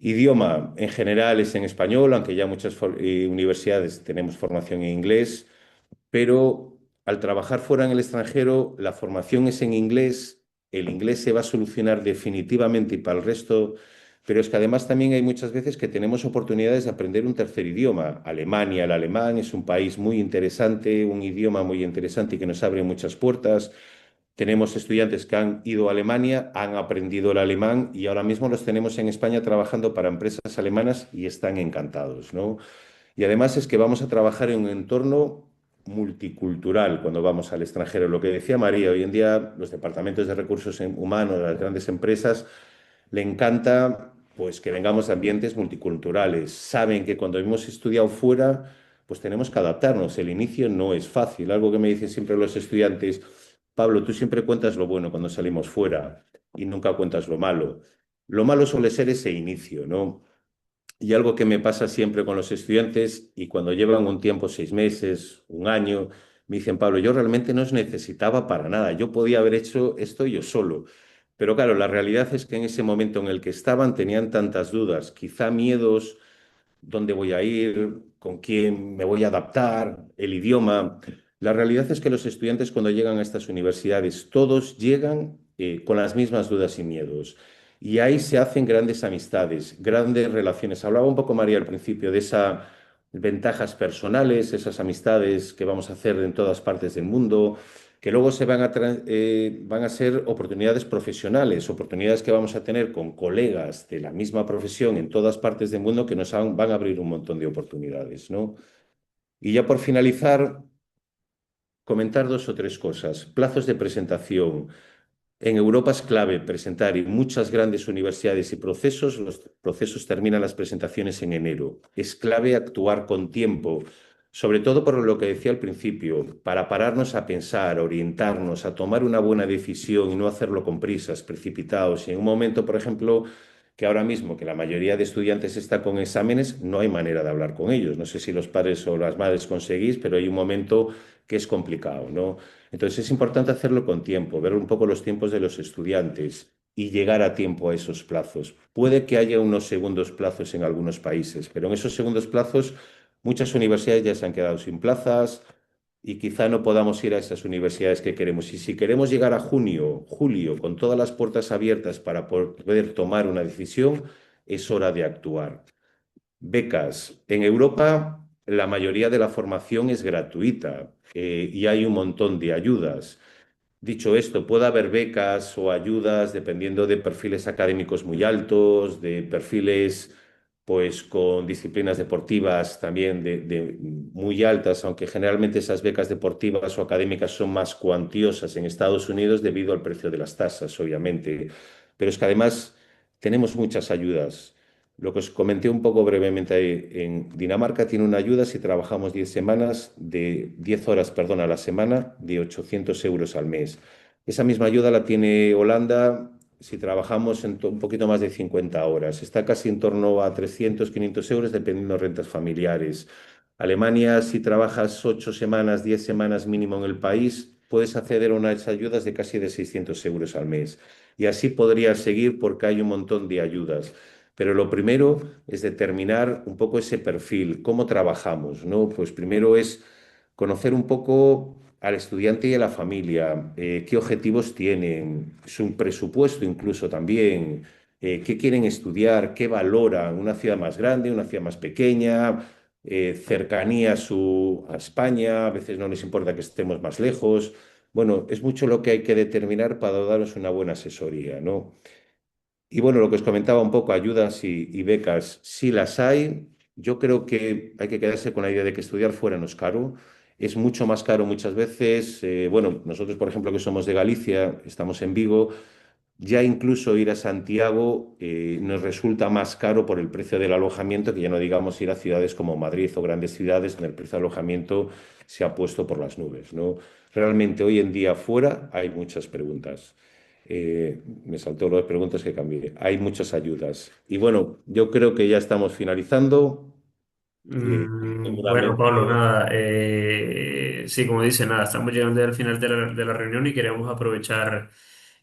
Idioma, en general, es en español, aunque ya muchas universidades tenemos formación en inglés, pero al trabajar fuera en el extranjero, la formación es en inglés, el inglés se va a solucionar definitivamente y para el resto, pero es que además también hay muchas veces que tenemos oportunidades de aprender un tercer idioma. Alemania, el alemán es un país muy interesante, un idioma muy interesante y que nos abre muchas puertas. Tenemos estudiantes que han ido a Alemania, han aprendido el alemán y ahora mismo los tenemos en España trabajando para empresas alemanas y están encantados, ¿no? Y además es que vamos a trabajar en un entorno multicultural cuando vamos al extranjero. Lo que decía María, hoy en día los departamentos de recursos humanos, las grandes empresas, le encanta pues que vengamos de ambientes multiculturales. Saben que cuando hemos estudiado fuera, pues tenemos que adaptarnos. El inicio no es fácil. Algo que me dicen siempre los estudiantes, Pablo, tú siempre cuentas lo bueno cuando salimos fuera y nunca cuentas lo malo. Lo malo suele ser ese inicio, ¿no? Y algo que me pasa siempre con los estudiantes y cuando llevan un tiempo, 6 meses, un año, me dicen, Pablo, yo realmente no os necesitaba para nada, yo podía haber hecho esto yo solo. Pero claro, la realidad es que en ese momento en el que estaban tenían tantas dudas, quizá miedos dónde voy a ir, con quién me voy a adaptar, el idioma. La realidad es que los estudiantes cuando llegan a estas universidades, todos llegan con las mismas dudas y miedos. Y ahí se hacen grandes amistades, grandes relaciones. Hablaba un poco María al principio de esas ventajas personales, esas amistades que vamos a hacer en todas partes del mundo, que luego van a ser oportunidades profesionales, oportunidades que vamos a tener con colegas de la misma profesión en todas partes del mundo que van a abrir un montón de oportunidades, ¿no? Y ya por finalizar, comentar dos o tres cosas. Plazos de presentación. En Europa es clave presentar en muchas grandes universidades y procesos, los procesos terminan las presentaciones en enero. Es clave actuar con tiempo, sobre todo por lo que decía al principio, para pararnos a pensar, orientarnos, a tomar una buena decisión y no hacerlo con prisas, precipitados. Y en un momento, por ejemplo, que ahora mismo que la mayoría de estudiantes está con exámenes, no hay manera de hablar con ellos. No sé si los padres o las madres conseguís, pero hay un momento que es complicado, ¿no? Entonces es importante hacerlo con tiempo, ver un poco los tiempos de los estudiantes y llegar a tiempo a esos plazos. Puede que haya unos segundos plazos en algunos países, pero en esos segundos plazos muchas universidades ya se han quedado sin plazas y quizá no podamos ir a esas universidades que queremos. Y si queremos llegar a junio, julio, con todas las puertas abiertas para poder tomar una decisión, es hora de actuar. Becas. En Europa, la mayoría de la formación es gratuita y hay un montón de ayudas. Dicho esto, puede haber becas o ayudas dependiendo de perfiles académicos muy altos, de perfiles pues con disciplinas deportivas también de muy altas, aunque generalmente esas becas deportivas o académicas son más cuantiosas en Estados Unidos debido al precio de las tasas, obviamente. Pero es que además tenemos muchas ayudas. Lo que os comenté un poco brevemente, en Dinamarca tiene una ayuda si trabajamos 10 semanas, de 10 horas, perdón, a la semana, de 800 euros al mes. Esa misma ayuda la tiene Holanda si trabajamos un poquito más de 50 horas. Está casi en torno a 300, 500 euros, dependiendo de rentas familiares. Alemania, si trabajas 8 semanas, 10 semanas mínimo en el país, puedes acceder a unas ayudas de casi de 600 euros al mes. Y así podrías seguir porque hay un montón de ayudas. Pero lo primero es determinar un poco ese perfil, cómo trabajamos, ¿no? Pues primero es conocer un poco al estudiante y a la familia, qué objetivos tienen, su presupuesto incluso también, qué quieren estudiar, qué valoran, una ciudad más grande, una ciudad más pequeña, cercanía a España, a veces no les importa que estemos más lejos. Bueno, es mucho lo que hay que determinar para daros una buena asesoría, ¿no? Y bueno, lo que os comentaba un poco, ayudas y becas, sí las hay. Yo creo que hay que quedarse con la idea de que estudiar fuera no es caro. Es mucho más caro muchas veces. Bueno, nosotros, por ejemplo, que somos de Galicia, estamos en Vigo, ya incluso ir a Santiago nos resulta más caro por el precio del alojamiento, que ya no digamos ir a ciudades como Madrid o grandes ciudades donde el precio del alojamiento se ha puesto por las nubes, ¿no? Realmente hoy en día fuera hay muchas preguntas. Me saltó las preguntas que cambié. Hay muchas ayudas. Y bueno, yo creo que ya estamos finalizando. Eh, Bueno, Pablo, seguramente. nada, sí, como dice, nada, estamos llegando al final de la reunión y queremos aprovechar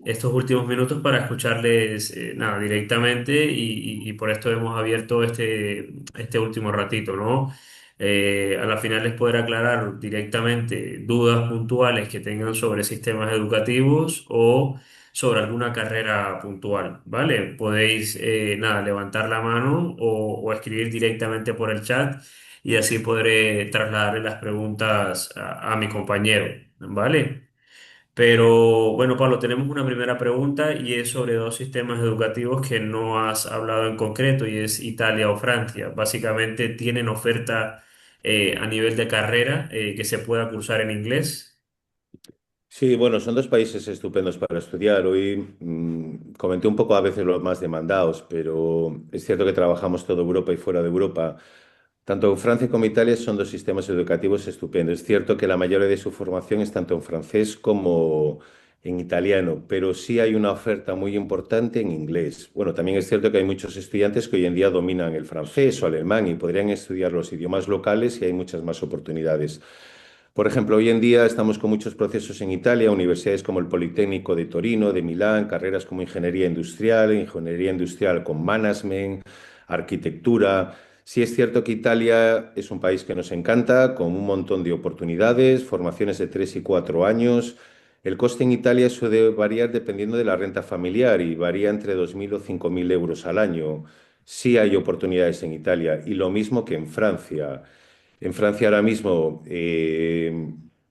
estos últimos minutos para escucharles, nada, directamente y por esto hemos abierto este último ratito, ¿no? A la final les poder aclarar directamente dudas puntuales que tengan sobre sistemas educativos o sobre alguna carrera puntual, ¿vale? Podéis, nada, levantar la mano o escribir directamente por el chat y así podré trasladarle las preguntas a mi compañero, ¿vale? Pero bueno, Pablo, tenemos una primera pregunta y es sobre dos sistemas educativos que no has hablado en concreto y es Italia o Francia. Básicamente tienen oferta a nivel de carrera que se pueda cursar en inglés. Sí, bueno, son dos países estupendos para estudiar. Hoy comenté un poco a veces los más demandados, pero es cierto que trabajamos toda Europa y fuera de Europa. Tanto Francia como Italia son dos sistemas educativos estupendos. Es cierto que la mayoría de su formación es tanto en francés como en italiano, pero sí hay una oferta muy importante en inglés. Bueno, también es cierto que hay muchos estudiantes que hoy en día dominan el francés o alemán y podrían estudiar los idiomas locales y hay muchas más oportunidades. Por ejemplo, hoy en día estamos con muchos procesos en Italia, universidades como el Politécnico de Torino, de Milán, carreras como ingeniería industrial con management, arquitectura. Sí es cierto que Italia es un país que nos encanta, con un montón de oportunidades, formaciones de 3 y 4 años. El coste en Italia suele variar dependiendo de la renta familiar y varía entre 2.000 o 5.000 euros al año. Sí hay oportunidades en Italia y lo mismo que en Francia. En Francia ahora mismo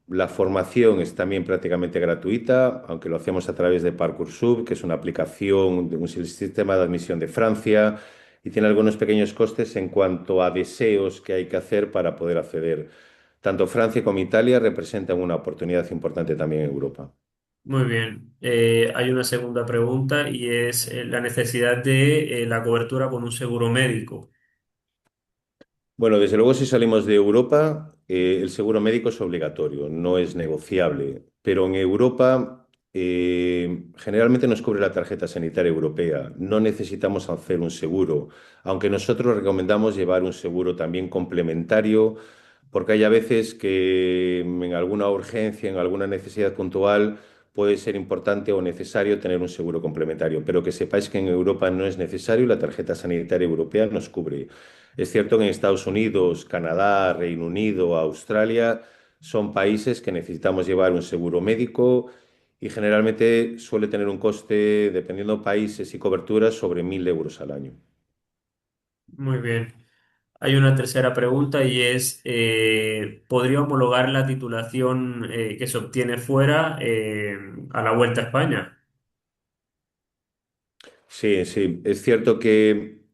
la formación es también prácticamente gratuita, aunque lo hacemos a través de Parcoursup, que es una aplicación de un sistema de admisión de Francia y tiene algunos pequeños costes en cuanto a deseos que hay que hacer para poder acceder. Tanto Francia como Italia representan una oportunidad importante también en Europa. Muy bien. Hay una segunda pregunta y es la necesidad de la cobertura con un seguro médico. Bueno, desde luego si salimos de Europa, el seguro médico es obligatorio, no es negociable. Pero en Europa generalmente nos cubre la tarjeta sanitaria europea. No necesitamos hacer un seguro, aunque nosotros recomendamos llevar un seguro también complementario, porque hay a veces que en alguna urgencia, en alguna necesidad puntual, puede ser importante o necesario tener un seguro complementario. Pero que sepáis que en Europa no es necesario, la tarjeta sanitaria europea nos cubre. Es cierto que en Estados Unidos, Canadá, Reino Unido, Australia son países que necesitamos llevar un seguro médico y generalmente suele tener un coste, dependiendo países y coberturas, sobre 1.000 euros al año. Muy bien. Hay una tercera pregunta y es, ¿podría homologar la titulación que se obtiene fuera a la vuelta a España? Sí, sí, es cierto que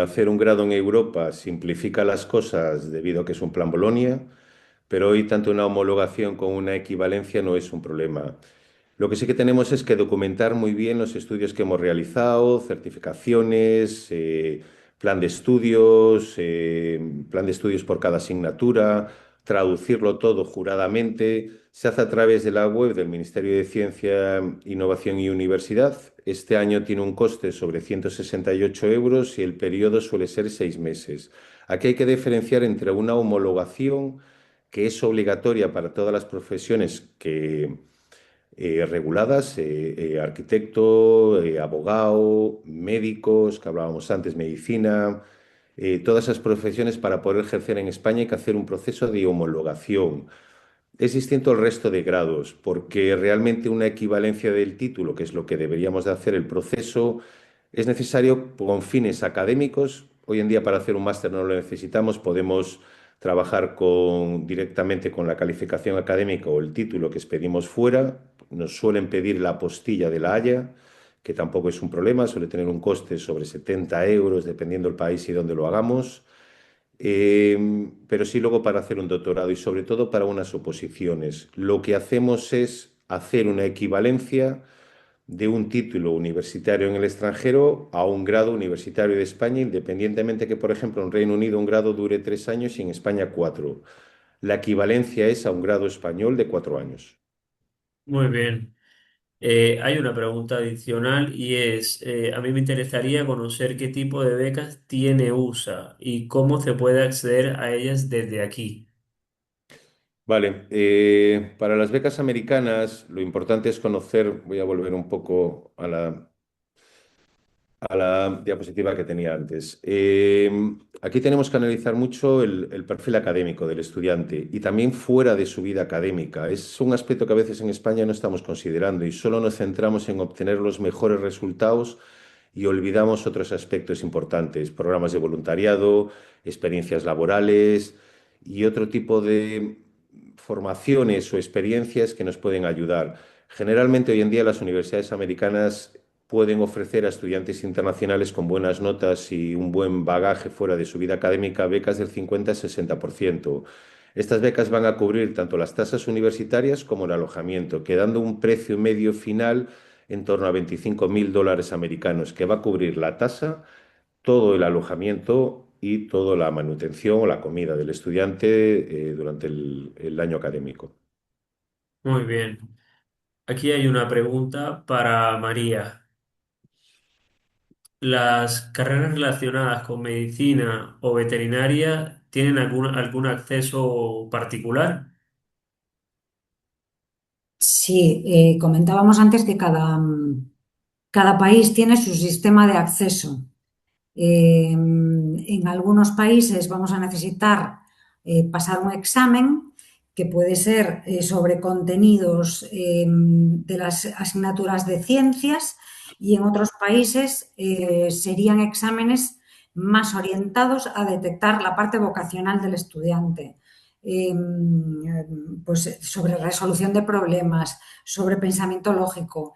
hacer un grado en Europa simplifica las cosas debido a que es un plan Bolonia, pero hoy tanto una homologación como una equivalencia no es un problema. Lo que sí que tenemos es que documentar muy bien los estudios que hemos realizado, certificaciones, plan de estudios por cada asignatura, traducirlo todo juradamente. Se hace a través de la web del Ministerio de Ciencia, Innovación y Universidad. Este año tiene un coste sobre 168 euros y el periodo suele ser 6 meses. Aquí hay que diferenciar entre una homologación que es obligatoria para todas las profesiones reguladas, arquitecto, abogado, médicos, que hablábamos antes, medicina, todas esas profesiones para poder ejercer en España hay que hacer un proceso de homologación. Es distinto al resto de grados, porque realmente una equivalencia del título, que es lo que deberíamos de hacer el proceso, es necesario con fines académicos. Hoy en día para hacer un máster no lo necesitamos, podemos trabajar directamente con la calificación académica o el título que expedimos fuera. Nos suelen pedir la apostilla de la Haya, que tampoco es un problema, suele tener un coste sobre 70 euros dependiendo del país y donde lo hagamos. Pero sí luego para hacer un doctorado y sobre todo para unas oposiciones. Lo que hacemos es hacer una equivalencia de un título universitario en el extranjero a un grado universitario de España, independientemente que, por ejemplo, en Reino Unido un grado dure 3 años y en España 4. La equivalencia es a un grado español de 4 años. Muy bien. Hay una pregunta adicional y es, a mí me interesaría conocer qué tipo de becas tiene USA y cómo se puede acceder a ellas desde aquí. Vale, para las becas americanas lo importante es conocer, voy a volver un poco a la diapositiva que tenía antes. Aquí tenemos que analizar mucho el perfil académico del estudiante y también fuera de su vida académica. Es un aspecto que a veces en España no estamos considerando y solo nos centramos en obtener los mejores resultados y olvidamos otros aspectos importantes, programas de voluntariado, experiencias laborales y otro tipo de formaciones o experiencias que nos pueden ayudar. Generalmente hoy en día las universidades americanas pueden ofrecer a estudiantes internacionales con buenas notas y un buen bagaje fuera de su vida académica becas del 50-60%. Estas becas van a cubrir tanto las tasas universitarias como el alojamiento, quedando un precio medio final en torno a 25.000 dólares americanos, que va a cubrir la tasa, todo el alojamiento y toda la manutención o la comida del estudiante durante el año académico. Muy bien. Aquí hay una pregunta para María. ¿Las carreras relacionadas con medicina o veterinaria tienen algún acceso particular? Sí, comentábamos antes que cada país tiene su sistema de acceso. En algunos países vamos a necesitar pasar un examen que puede ser sobre contenidos de las asignaturas de ciencias y en otros países serían exámenes más orientados a detectar la parte vocacional del estudiante. Pues sobre resolución de problemas, sobre pensamiento lógico.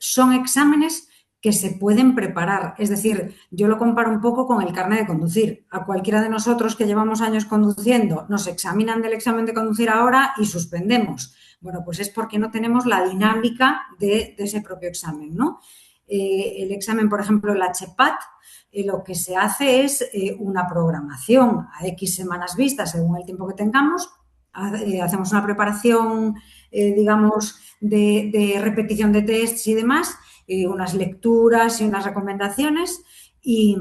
Son exámenes que se pueden preparar. Es decir, yo lo comparo un poco con el carnet de conducir. A cualquiera de nosotros que llevamos años conduciendo, nos examinan del examen de conducir ahora y suspendemos. Bueno, pues es porque no tenemos la dinámica de ese propio examen, ¿no? El examen, por ejemplo, el HPAT, lo que se hace es una programación a X semanas vistas según el tiempo que tengamos. Hacemos una preparación, digamos, de repetición de tests y demás, unas lecturas y unas recomendaciones y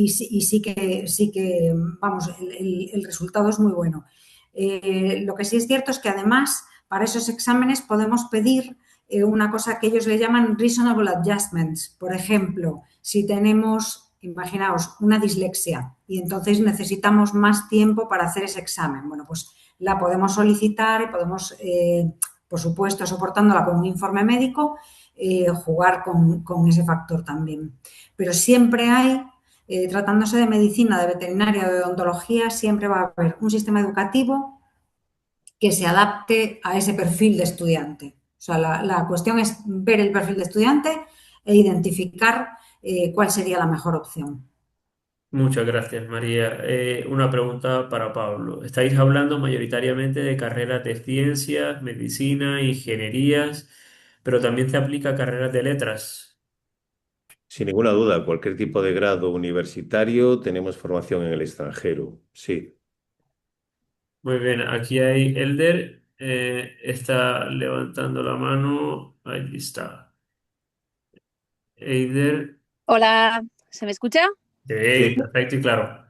sí que, vamos, el resultado es muy bueno. Lo que sí es cierto es que además para esos exámenes podemos pedir una cosa que ellos le llaman reasonable adjustments. Por ejemplo, si tenemos, imaginaos, una dislexia y entonces necesitamos más tiempo para hacer ese examen, bueno, pues la podemos solicitar y podemos, por supuesto, soportándola con un informe médico, jugar con ese factor también. Pero siempre hay, tratándose de medicina, de veterinaria o de odontología, siempre va a haber un sistema educativo que se adapte a ese perfil de estudiante. O sea, la cuestión es ver el perfil de estudiante e identificar cuál sería la mejor opción. Muchas gracias, María. Una pregunta para Pablo. Estáis hablando mayoritariamente de carreras de ciencias, medicina, ingenierías, pero también se aplica a carreras de letras. Sin ninguna duda, cualquier tipo de grado universitario tenemos formación en el extranjero. Sí. Muy bien, aquí hay Elder, está levantando la mano. Ahí está. Eider, Hola, ¿se me escucha? sí, Sí. perfecto y claro.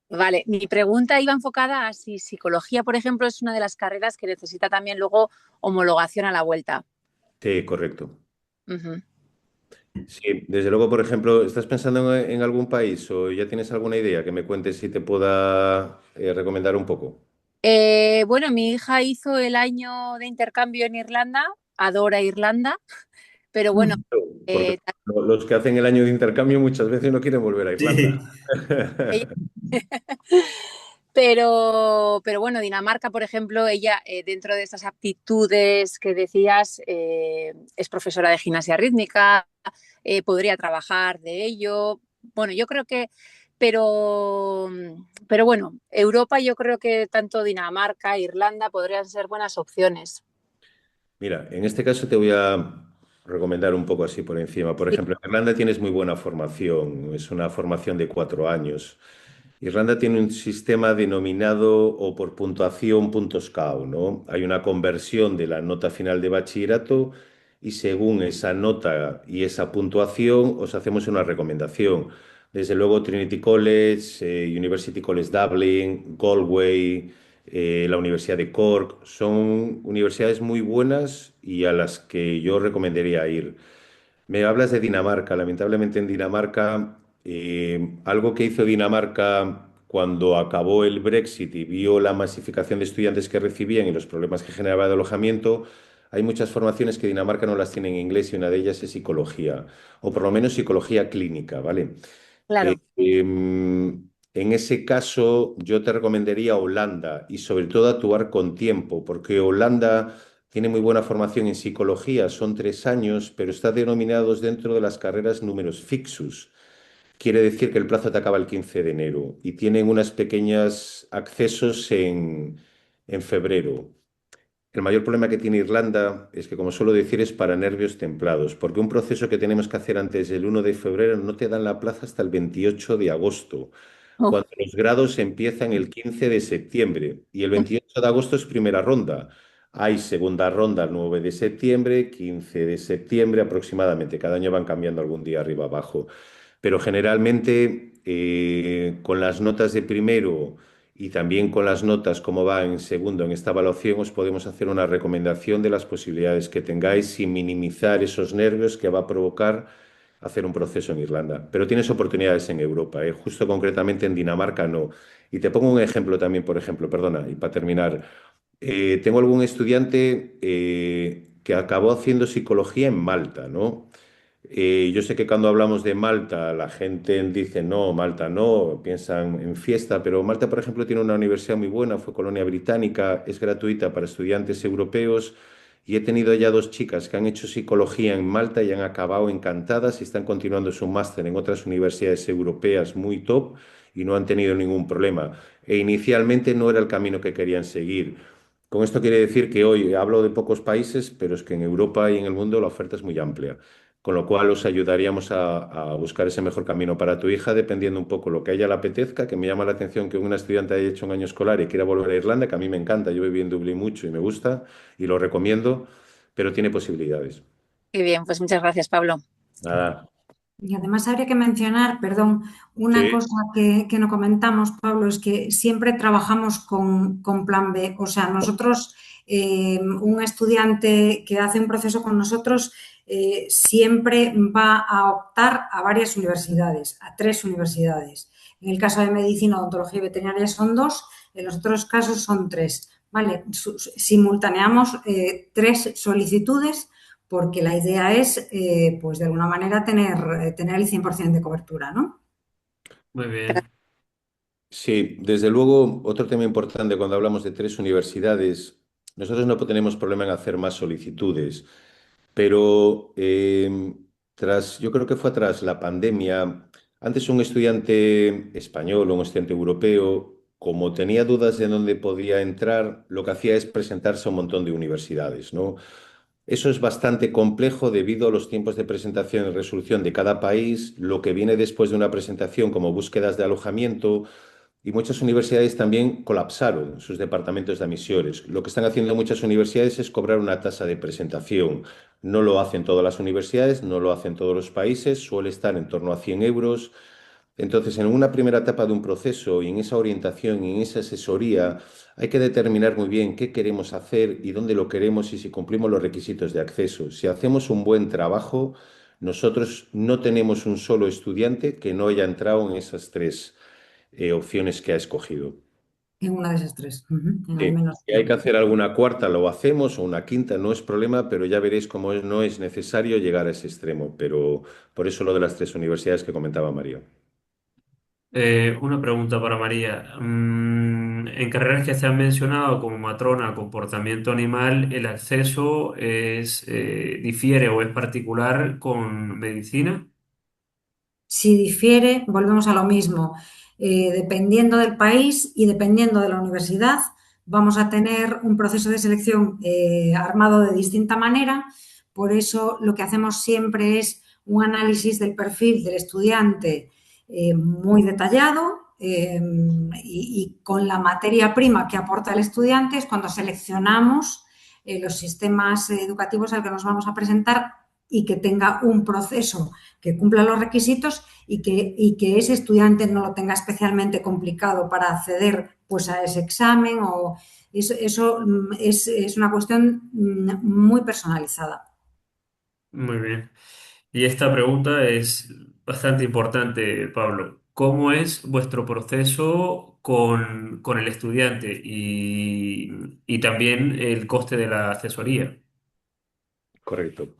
Vale, mi pregunta iba enfocada a si psicología, por ejemplo, es una de las carreras que necesita también luego homologación a la vuelta. Sí, correcto. Ujú. Sí, desde luego, por ejemplo, ¿estás pensando en algún país o ya tienes alguna idea que me cuentes si te pueda recomendar un poco? Bueno, mi hija hizo el año de intercambio en Irlanda, adora Irlanda, pero bueno, Porque eh, los que hacen el año de intercambio muchas veces no quieren volver a Irlanda. Sí. ella- pero bueno, Dinamarca, por ejemplo, ella dentro de estas aptitudes que decías, es profesora de gimnasia rítmica, podría trabajar de ello. Bueno, yo creo que, pero, pero bueno, Europa yo creo que tanto Dinamarca, Irlanda podrían ser buenas opciones. Mira, en este caso te voy a recomendar un poco así por encima. Por Sí. ejemplo, en Irlanda tienes muy buena formación, es una formación de 4 años. Irlanda tiene un sistema denominado o por puntuación puntos CAO, ¿no? Hay una conversión de la nota final de bachillerato y según esa nota y esa puntuación os hacemos una recomendación. Desde luego Trinity College, University College Dublin, Galway, la Universidad de Cork, son universidades muy buenas y a las que yo recomendaría ir. Me hablas de Dinamarca. Lamentablemente en Dinamarca, algo que hizo Dinamarca cuando acabó el Brexit y vio la masificación de estudiantes que recibían y los problemas que generaba de alojamiento, hay muchas formaciones que Dinamarca no las tiene en inglés y una de ellas es psicología, o por lo menos psicología clínica, ¿vale? Claro. En ese caso, yo te recomendaría Holanda y sobre todo actuar con tiempo, porque Holanda tiene muy buena formación en psicología, son 3 años, pero está denominados dentro de las carreras números fixus. Quiere decir que el plazo te acaba el 15 de enero y tienen unas pequeñas accesos en febrero. El mayor problema que tiene Irlanda es que, como suelo decir, es para nervios templados, porque un proceso que tenemos que hacer antes del 1 de febrero no te dan la plaza hasta el 28 de agosto, Oh, cuando los grados empiezan el 15 de septiembre y el 28 de agosto es primera ronda. Hay segunda ronda el 9 de septiembre, 15 de septiembre aproximadamente. Cada año van cambiando algún día arriba abajo. Pero generalmente con las notas de primero y también con las notas como va en segundo en esta evaluación os podemos hacer una recomendación de las posibilidades que tengáis sin minimizar esos nervios que va a provocar hacer un proceso en Irlanda, pero tienes oportunidades en Europa, ¿eh? Justo concretamente en Dinamarca no. Y te pongo un ejemplo también, por ejemplo, perdona, y para terminar, tengo algún estudiante que acabó haciendo psicología en Malta, ¿no? Yo sé que cuando hablamos de Malta, la gente dice, no, Malta no, piensan en fiesta, pero Malta, por ejemplo, tiene una universidad muy buena, fue colonia británica, es gratuita para estudiantes europeos y he tenido ya dos chicas que han hecho psicología en Malta y han acabado encantadas y están continuando su máster en otras universidades europeas muy top y no han tenido ningún problema. E inicialmente no era el camino que querían seguir. Con esto quiere decir que hoy hablo de pocos países, pero es que en Europa y en el mundo la oferta es muy amplia, con lo cual os ayudaríamos a buscar ese mejor camino para tu hija, dependiendo un poco lo que a ella le apetezca, que me llama la atención que una estudiante haya hecho un año escolar y quiera volver a Irlanda, que a mí me encanta, yo viví en Dublín mucho y me gusta y lo recomiendo, pero tiene posibilidades. Qué bien, pues muchas gracias, Pablo. Nada, Y además habría que mencionar, perdón, una sí, cosa que no comentamos, Pablo, es que siempre trabajamos con plan B. O sea, nosotros, un estudiante que hace un proceso con nosotros, siempre va a optar a varias universidades, a 3 universidades. En el caso de medicina, odontología y veterinaria son 2, en los otros casos son 3. ¿Vale? Simultaneamos 3 solicitudes porque la idea es, pues de alguna manera, tener el 100% de cobertura, ¿no? Muy bien. sí, desde luego, otro tema importante cuando hablamos de tres universidades, nosotros no tenemos problema en hacer más solicitudes. Pero yo creo que fue tras la pandemia, antes un estudiante español o un estudiante europeo, como tenía dudas de dónde podía entrar, lo que hacía es presentarse a un montón de universidades, ¿no? Eso es bastante complejo debido a los tiempos de presentación y resolución de cada país, lo que viene después de una presentación como búsquedas de alojamiento, y muchas universidades también colapsaron sus departamentos de admisiones. Lo que están haciendo muchas universidades es cobrar una tasa de presentación. No lo hacen todas las universidades, no lo hacen todos los países, suele estar en torno a 100 euros. Entonces, en una primera etapa de un proceso y en esa orientación y en esa asesoría, hay que determinar muy bien qué queremos hacer y dónde lo queremos y si cumplimos los requisitos de acceso. Si hacemos un buen trabajo, nosotros no tenemos un solo estudiante que no haya entrado en esas tres opciones que ha escogido. En una de esas 3, en al Sí. menos Si hay que una. hacer alguna cuarta, lo hacemos, o una quinta, no es problema, pero ya veréis cómo no es necesario llegar a ese extremo. Pero por eso lo de las tres universidades que comentaba María. Una pregunta para María. En carreras que se han mencionado como matrona, comportamiento animal, ¿el acceso difiere o es particular con medicina? Si difiere, volvemos a lo mismo. Dependiendo del país y dependiendo de la universidad, vamos a tener un proceso de selección armado de distinta manera. Por eso lo que hacemos siempre es un análisis del perfil del estudiante muy detallado y con la materia prima que aporta el estudiante es cuando seleccionamos los sistemas educativos al que nos vamos a presentar y que tenga un proceso que cumpla los requisitos y que ese estudiante no lo tenga especialmente complicado para acceder pues, a ese examen. O eso es una cuestión muy personalizada. Muy bien. Y esta pregunta es bastante importante, Pablo. ¿Cómo es vuestro proceso con el estudiante y también el coste de la asesoría? Correcto.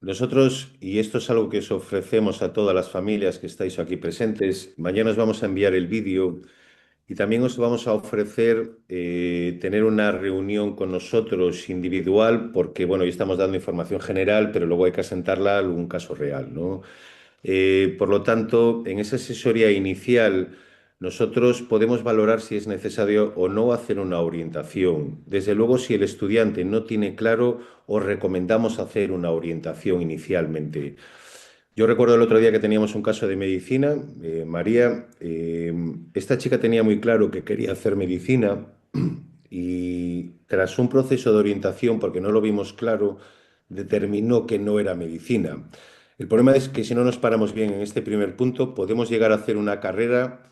Nosotros, y esto es algo que os ofrecemos a todas las familias que estáis aquí presentes, mañana os vamos a enviar el vídeo. Y también os vamos a ofrecer tener una reunión con nosotros individual, porque bueno, hoy estamos dando información general, pero luego hay que asentarla a algún caso real, ¿no? Por lo tanto, en esa asesoría inicial, nosotros podemos valorar si es necesario o no hacer una orientación. Desde luego, si el estudiante no tiene claro, os recomendamos hacer una orientación inicialmente. Yo recuerdo el otro día que teníamos un caso de medicina, María, esta chica tenía muy claro que quería hacer medicina y tras un proceso de orientación, porque no lo vimos claro, determinó que no era medicina. El problema es que si no nos paramos bien en este primer punto, podemos llegar a hacer una carrera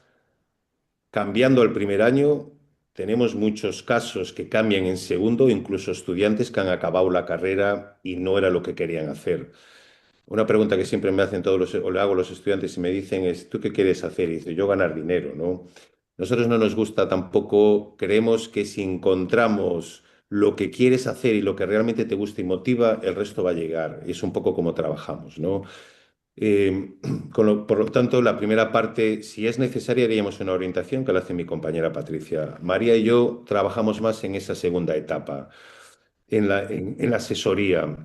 cambiando el primer año. Tenemos muchos casos que cambian en segundo, incluso estudiantes que han acabado la carrera y no era lo que querían hacer. Una pregunta que siempre me hacen todos los, o le hago a los estudiantes y me dicen es, ¿tú qué quieres hacer? Y dice, yo ganar dinero, ¿no? Nosotros no nos gusta tampoco, creemos que si encontramos lo que quieres hacer y lo que realmente te gusta y motiva, el resto va a llegar. Y es un poco como trabajamos, ¿no? Eh, por lo tanto, la primera parte, si es necesaria, haríamos una orientación que la hace mi compañera Patricia. María y yo trabajamos más en esa segunda etapa, en la asesoría,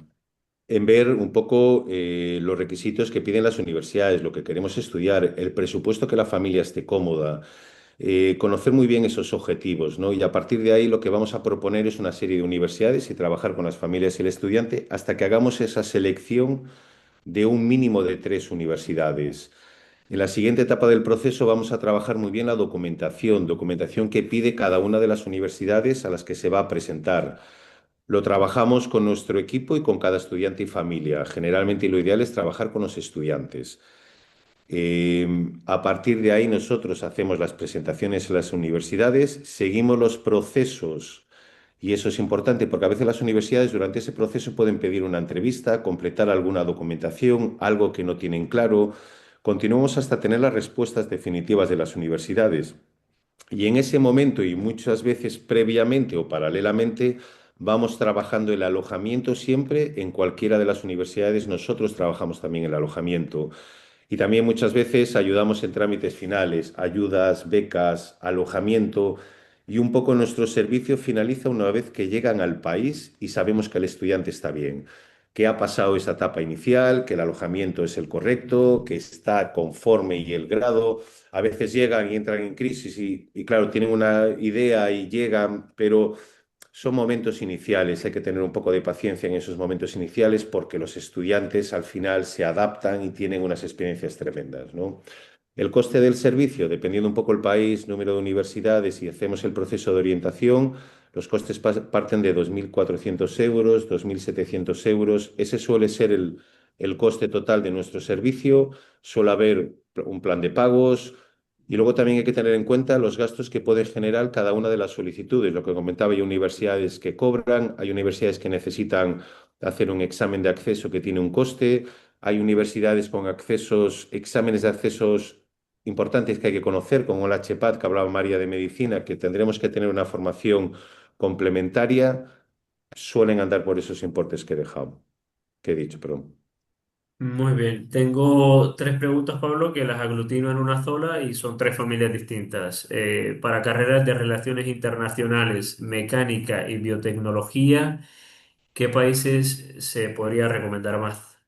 en ver un poco los requisitos que piden las universidades, lo que queremos estudiar, el presupuesto que la familia esté cómoda, conocer muy bien esos objetivos, ¿no? Y a partir de ahí lo que vamos a proponer es una serie de universidades y trabajar con las familias y el estudiante hasta que hagamos esa selección de un mínimo de 3 universidades. En la siguiente etapa del proceso vamos a trabajar muy bien la documentación, documentación que pide cada una de las universidades a las que se va a presentar. Lo trabajamos con nuestro equipo y con cada estudiante y familia. Generalmente lo ideal es trabajar con los estudiantes. A partir de ahí nosotros hacemos las presentaciones en las universidades, seguimos los procesos y eso es importante porque a veces las universidades durante ese proceso pueden pedir una entrevista, completar alguna documentación, algo que no tienen claro. Continuamos hasta tener las respuestas definitivas de las universidades. Y en ese momento y muchas veces previamente o paralelamente vamos trabajando el alojamiento siempre en cualquiera de las universidades. Nosotros trabajamos también el alojamiento. Y también muchas veces ayudamos en trámites finales, ayudas, becas, alojamiento y un poco nuestro servicio finaliza una vez que llegan al país y sabemos que el estudiante está bien, que ha pasado esa etapa inicial, que el alojamiento es el correcto, que está conforme y el grado. A veces llegan y entran en crisis y claro, tienen una idea y llegan, pero son momentos iniciales, hay que tener un poco de paciencia en esos momentos iniciales porque los estudiantes al final se adaptan y tienen unas experiencias tremendas, ¿no? El coste del servicio, dependiendo un poco el país, número de universidades y hacemos el proceso de orientación, los costes parten de 2.400 euros, 2.700 euros. Ese suele ser el coste total de nuestro servicio. Suele haber un plan de pagos, y luego también hay que tener en cuenta los gastos que puede generar cada una de las solicitudes. Lo que comentaba, hay universidades que cobran, hay universidades que necesitan hacer un examen de acceso que tiene un coste, hay universidades con accesos, exámenes de accesos importantes que hay que conocer, como el HPAD, que hablaba María de medicina, que tendremos que tener una formación complementaria, suelen andar por esos importes que he dejado, que he dicho, perdón. Muy bien, tengo tres preguntas, Pablo, que las aglutino en una sola y son tres familias distintas. Para carreras de relaciones internacionales, mecánica y biotecnología, ¿qué países se podría recomendar más?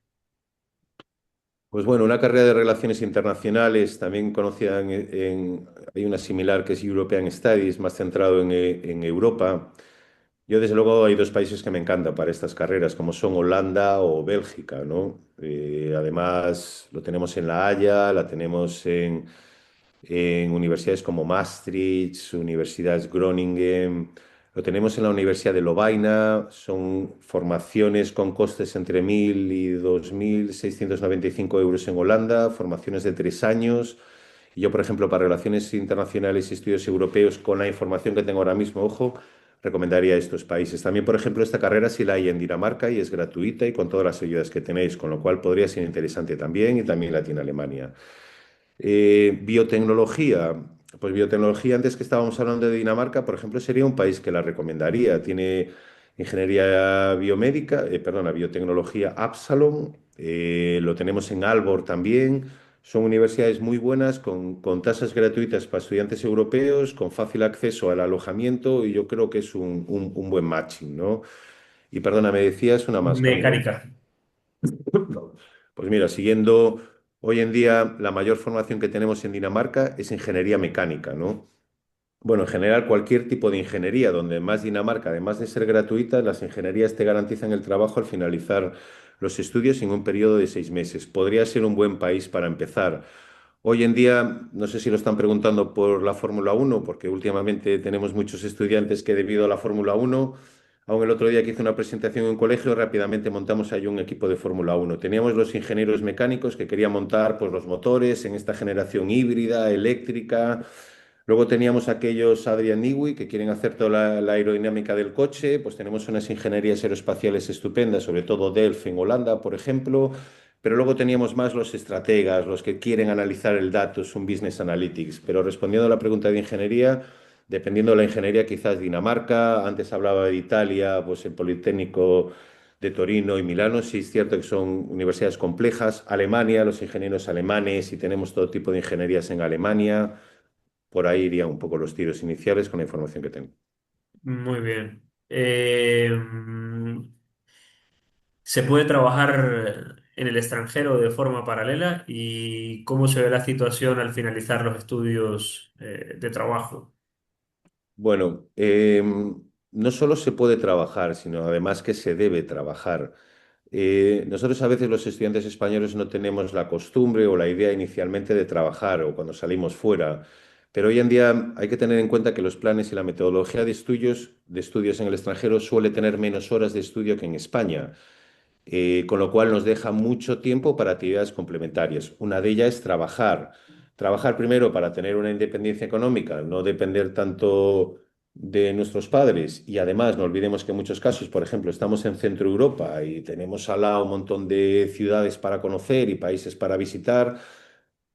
Pues bueno, una carrera de relaciones internacionales, también conocida hay una similar que es European Studies, más centrado en Europa. Yo, desde luego, hay 2 países que me encantan para estas carreras, como son Holanda o Bélgica, ¿no? Además, lo tenemos en La Haya, la tenemos en universidades como Maastricht, universidades Groningen, lo tenemos en la Universidad de Lovaina, son formaciones con costes entre 1.000 y 2.695 euros en Holanda, formaciones de 3 años. Y yo, por ejemplo, para relaciones internacionales y estudios europeos, con la información que tengo ahora mismo, ojo, recomendaría estos países. También, por ejemplo, esta carrera sí la hay en Dinamarca y es gratuita y con todas las ayudas que tenéis, con lo cual podría ser interesante también y también la tiene Alemania. Biotecnología. Pues biotecnología, antes que estábamos hablando de Dinamarca, por ejemplo, sería un país que la recomendaría. Tiene ingeniería biomédica, perdona, biotecnología Absalon, lo tenemos en Aalborg también. Son universidades muy buenas, con tasas gratuitas para estudiantes europeos, con fácil acceso al alojamiento y yo creo que es un buen matching, ¿no? Y perdona, me decías una más, Camilo. Mecánica. No. Pues mira, siguiendo hoy en día la mayor formación que tenemos en Dinamarca es ingeniería mecánica, ¿no? Bueno, en general cualquier tipo de ingeniería, donde más Dinamarca, además de ser gratuita, las ingenierías te garantizan el trabajo al finalizar los estudios en un periodo de 6 meses. Podría ser un buen país para empezar. Hoy en día, no sé si lo están preguntando por la Fórmula 1, porque últimamente tenemos muchos estudiantes que debido a la Fórmula 1, aún el otro día que hice una presentación en un colegio, rápidamente montamos ahí un equipo de Fórmula 1. Teníamos los ingenieros mecánicos que querían montar pues, los motores en esta generación híbrida, eléctrica. Luego teníamos aquellos Adrian Newey que quieren hacer toda la aerodinámica del coche. Pues tenemos unas ingenierías aeroespaciales estupendas, sobre todo Delft en Holanda, por ejemplo. pero luego teníamos más los estrategas, los que quieren analizar el dato, es un business analytics. Pero respondiendo a la pregunta de ingeniería, dependiendo de la ingeniería, quizás Dinamarca, antes hablaba de Italia, pues el Politécnico de Torino y Milano, sí es cierto que son universidades complejas. Alemania, los ingenieros alemanes, y tenemos todo tipo de ingenierías en Alemania. Por ahí irían un poco los tiros iniciales con la información que tengo. Muy bien. ¿Se puede trabajar en el extranjero de forma paralela y cómo se ve la situación al finalizar los estudios de trabajo? Bueno, no solo se puede trabajar, sino además que se debe trabajar. Nosotros a veces los estudiantes españoles no tenemos la costumbre o la idea inicialmente de trabajar o cuando salimos fuera, pero hoy en día hay que tener en cuenta que los planes y la metodología de estudios en el extranjero suele tener menos horas de estudio que en España, con lo cual nos deja mucho tiempo para actividades complementarias. Una de ellas es trabajar. Trabajar primero para tener una independencia económica, no depender tanto de nuestros padres y además no olvidemos que en muchos casos, por ejemplo, estamos en Centro Europa y tenemos al lado un montón de ciudades para conocer y países para visitar.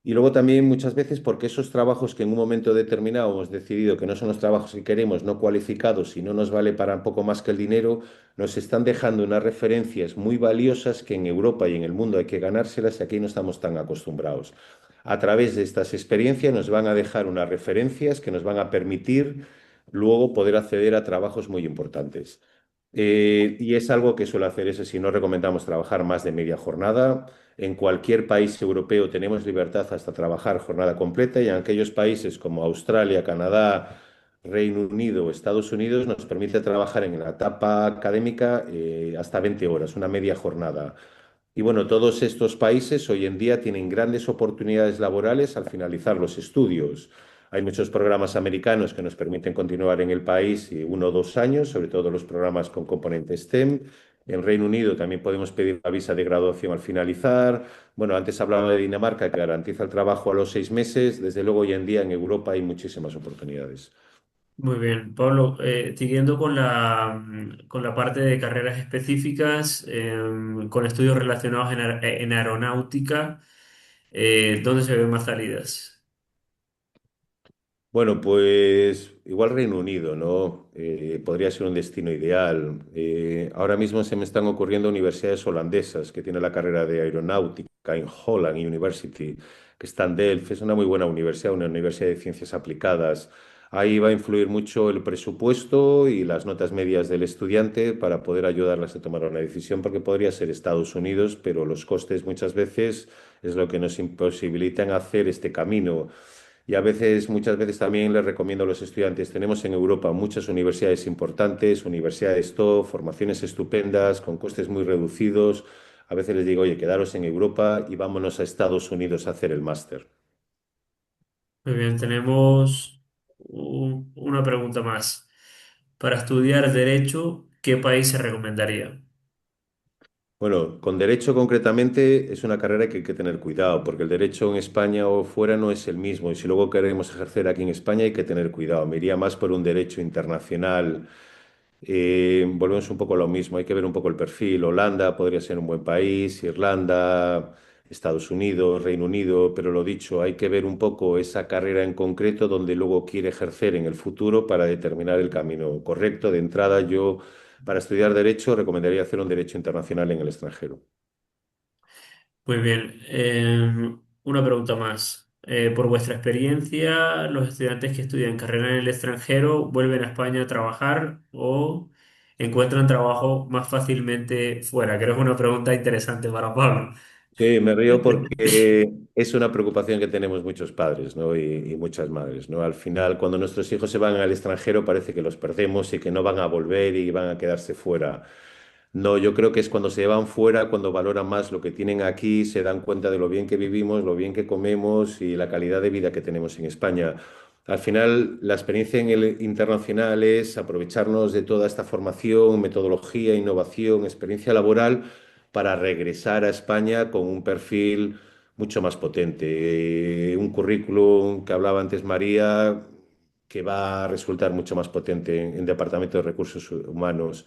Y luego también muchas veces porque esos trabajos que en un momento determinado hemos decidido que no son los trabajos que queremos, no cualificados y no nos vale para un poco más que el dinero, nos están dejando unas referencias muy valiosas que en Europa y en el mundo hay que ganárselas y aquí no estamos tan acostumbrados. A través de estas experiencias nos van a dejar unas referencias que nos van a permitir luego poder acceder a trabajos muy importantes. Y es algo que suele hacer eso si no recomendamos trabajar más de media jornada. En cualquier país europeo tenemos libertad hasta trabajar jornada completa y en aquellos países como Australia, Canadá, Reino Unido o Estados Unidos nos permite trabajar en la etapa académica hasta 20 horas, una media jornada. Y bueno, todos estos países hoy en día tienen grandes oportunidades laborales al finalizar los estudios. Hay muchos programas americanos que nos permiten continuar en el país 1 o 2 años, sobre todo los programas con componente STEM. En Reino Unido también podemos pedir la visa de graduación al finalizar. Bueno, antes hablaba de Dinamarca, que garantiza el trabajo a los 6 meses. Desde luego, hoy en día en Europa hay muchísimas oportunidades. Muy bien, Pablo, siguiendo con la parte de carreras específicas, con estudios relacionados en aeronáutica, ¿dónde se ven más salidas? Bueno, pues igual Reino Unido, ¿no? Podría ser un destino ideal. Ahora mismo se me están ocurriendo universidades holandesas que tienen la carrera de aeronáutica en Holland University, que está en Delft. Es una muy buena universidad, una universidad de ciencias aplicadas. Ahí va a influir mucho el presupuesto y las notas medias del estudiante para poder ayudarlas a tomar una decisión, porque podría ser Estados Unidos, pero los costes muchas veces es lo que nos imposibilitan hacer este camino. Y a veces, muchas veces también les recomiendo a los estudiantes, tenemos en Europa muchas universidades importantes, universidades top, formaciones estupendas, con costes muy reducidos. A veces les digo, oye, quedaros en Europa y vámonos a Estados Unidos a hacer el máster. Muy bien, tenemos una pregunta más. Para estudiar derecho, ¿qué país se recomendaría? Bueno, con derecho concretamente es una carrera que hay que tener cuidado, porque el derecho en España o fuera no es el mismo. Y si luego queremos ejercer aquí en España hay que tener cuidado. Me iría más por un derecho internacional. Volvemos un poco a lo mismo, hay que ver un poco el perfil. Holanda podría ser un buen país, Irlanda, Estados Unidos, Reino Unido, pero lo dicho, hay que ver un poco esa carrera en concreto donde luego quiere ejercer en el futuro para determinar el camino correcto. De entrada, yo para estudiar derecho recomendaría hacer un derecho internacional en el extranjero. Muy bien, una pregunta más. Por vuestra experiencia, ¿los estudiantes que estudian carrera en el extranjero vuelven a España a trabajar o encuentran trabajo más fácilmente fuera? Creo que es una pregunta interesante para Pablo. Sí, me río porque es una preocupación que tenemos muchos padres, ¿no? y muchas madres, ¿no? Al final, cuando nuestros hijos se van al extranjero, parece que los perdemos y que no van a volver y van a quedarse fuera. No, yo creo que es cuando se van fuera, cuando valoran más lo que tienen aquí, se dan cuenta de lo bien que vivimos, lo bien que comemos y la calidad de vida que tenemos en España. Al final, la experiencia en el internacional es aprovecharnos de toda esta formación, metodología, innovación, experiencia laboral para regresar a España con un perfil mucho más potente. Un currículum que hablaba antes María, que va a resultar mucho más potente en Departamento de Recursos Humanos.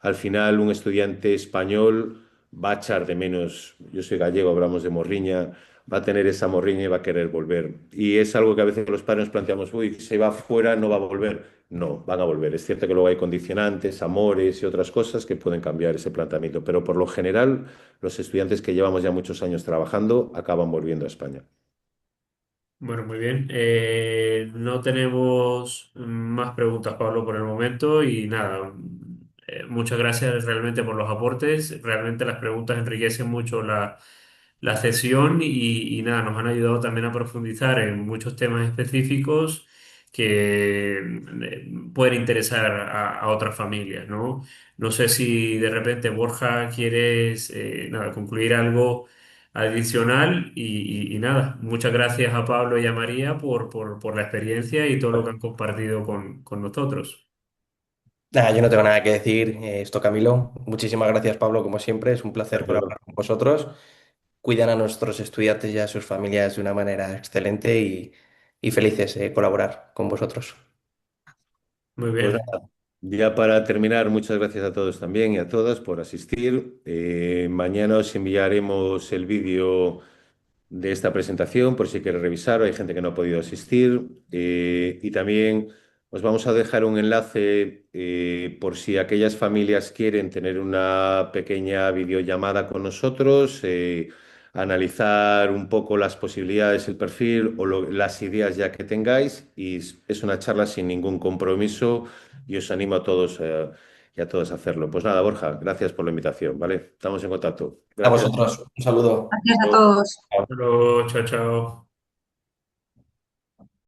Al final, un estudiante español va a echar de menos, yo soy gallego, hablamos de morriña, va a tener esa morriña y va a querer volver. Y es algo que a veces los padres nos planteamos, uy, se va fuera, no va a volver. No, van a volver. Es cierto que luego hay condicionantes, amores y otras cosas que pueden cambiar ese planteamiento, pero por lo general los estudiantes que llevamos ya muchos años trabajando acaban volviendo a España. Bueno, muy bien. No tenemos más preguntas, Pablo, por el momento y nada, muchas gracias realmente por los aportes. Realmente las preguntas enriquecen mucho la sesión y nada, nos han ayudado también a profundizar en muchos temas específicos que pueden interesar a otras familias, ¿no? No sé si de repente, Borja, quieres nada, concluir algo adicional y nada, muchas gracias a Pablo y a María por la experiencia y todo lo que han compartido con nosotros. Nada, yo no tengo nada que decir. Esto, Camilo. Muchísimas gracias, Pablo, como siempre. Es un De placer acuerdo. colaborar con vosotros. Cuidan a nuestros estudiantes y a sus familias de una manera excelente y felices de colaborar con vosotros. Muy Pues bien. nada, ya para terminar, muchas gracias a todos también y a todas por asistir. Mañana os enviaremos el vídeo de esta presentación por si queréis revisar. Hay gente que no ha podido asistir. Y también os vamos a dejar un enlace por si aquellas familias quieren tener una pequeña videollamada con nosotros, analizar un poco las posibilidades, el perfil o las ideas ya que tengáis. Y es una charla sin ningún compromiso y os animo a todos y a todas a hacerlo. Pues nada, Borja, gracias por la invitación, ¿vale? Estamos en contacto. A Gracias. vosotros. Un saludo. Gracias a todos. Hasta luego, chao, chao.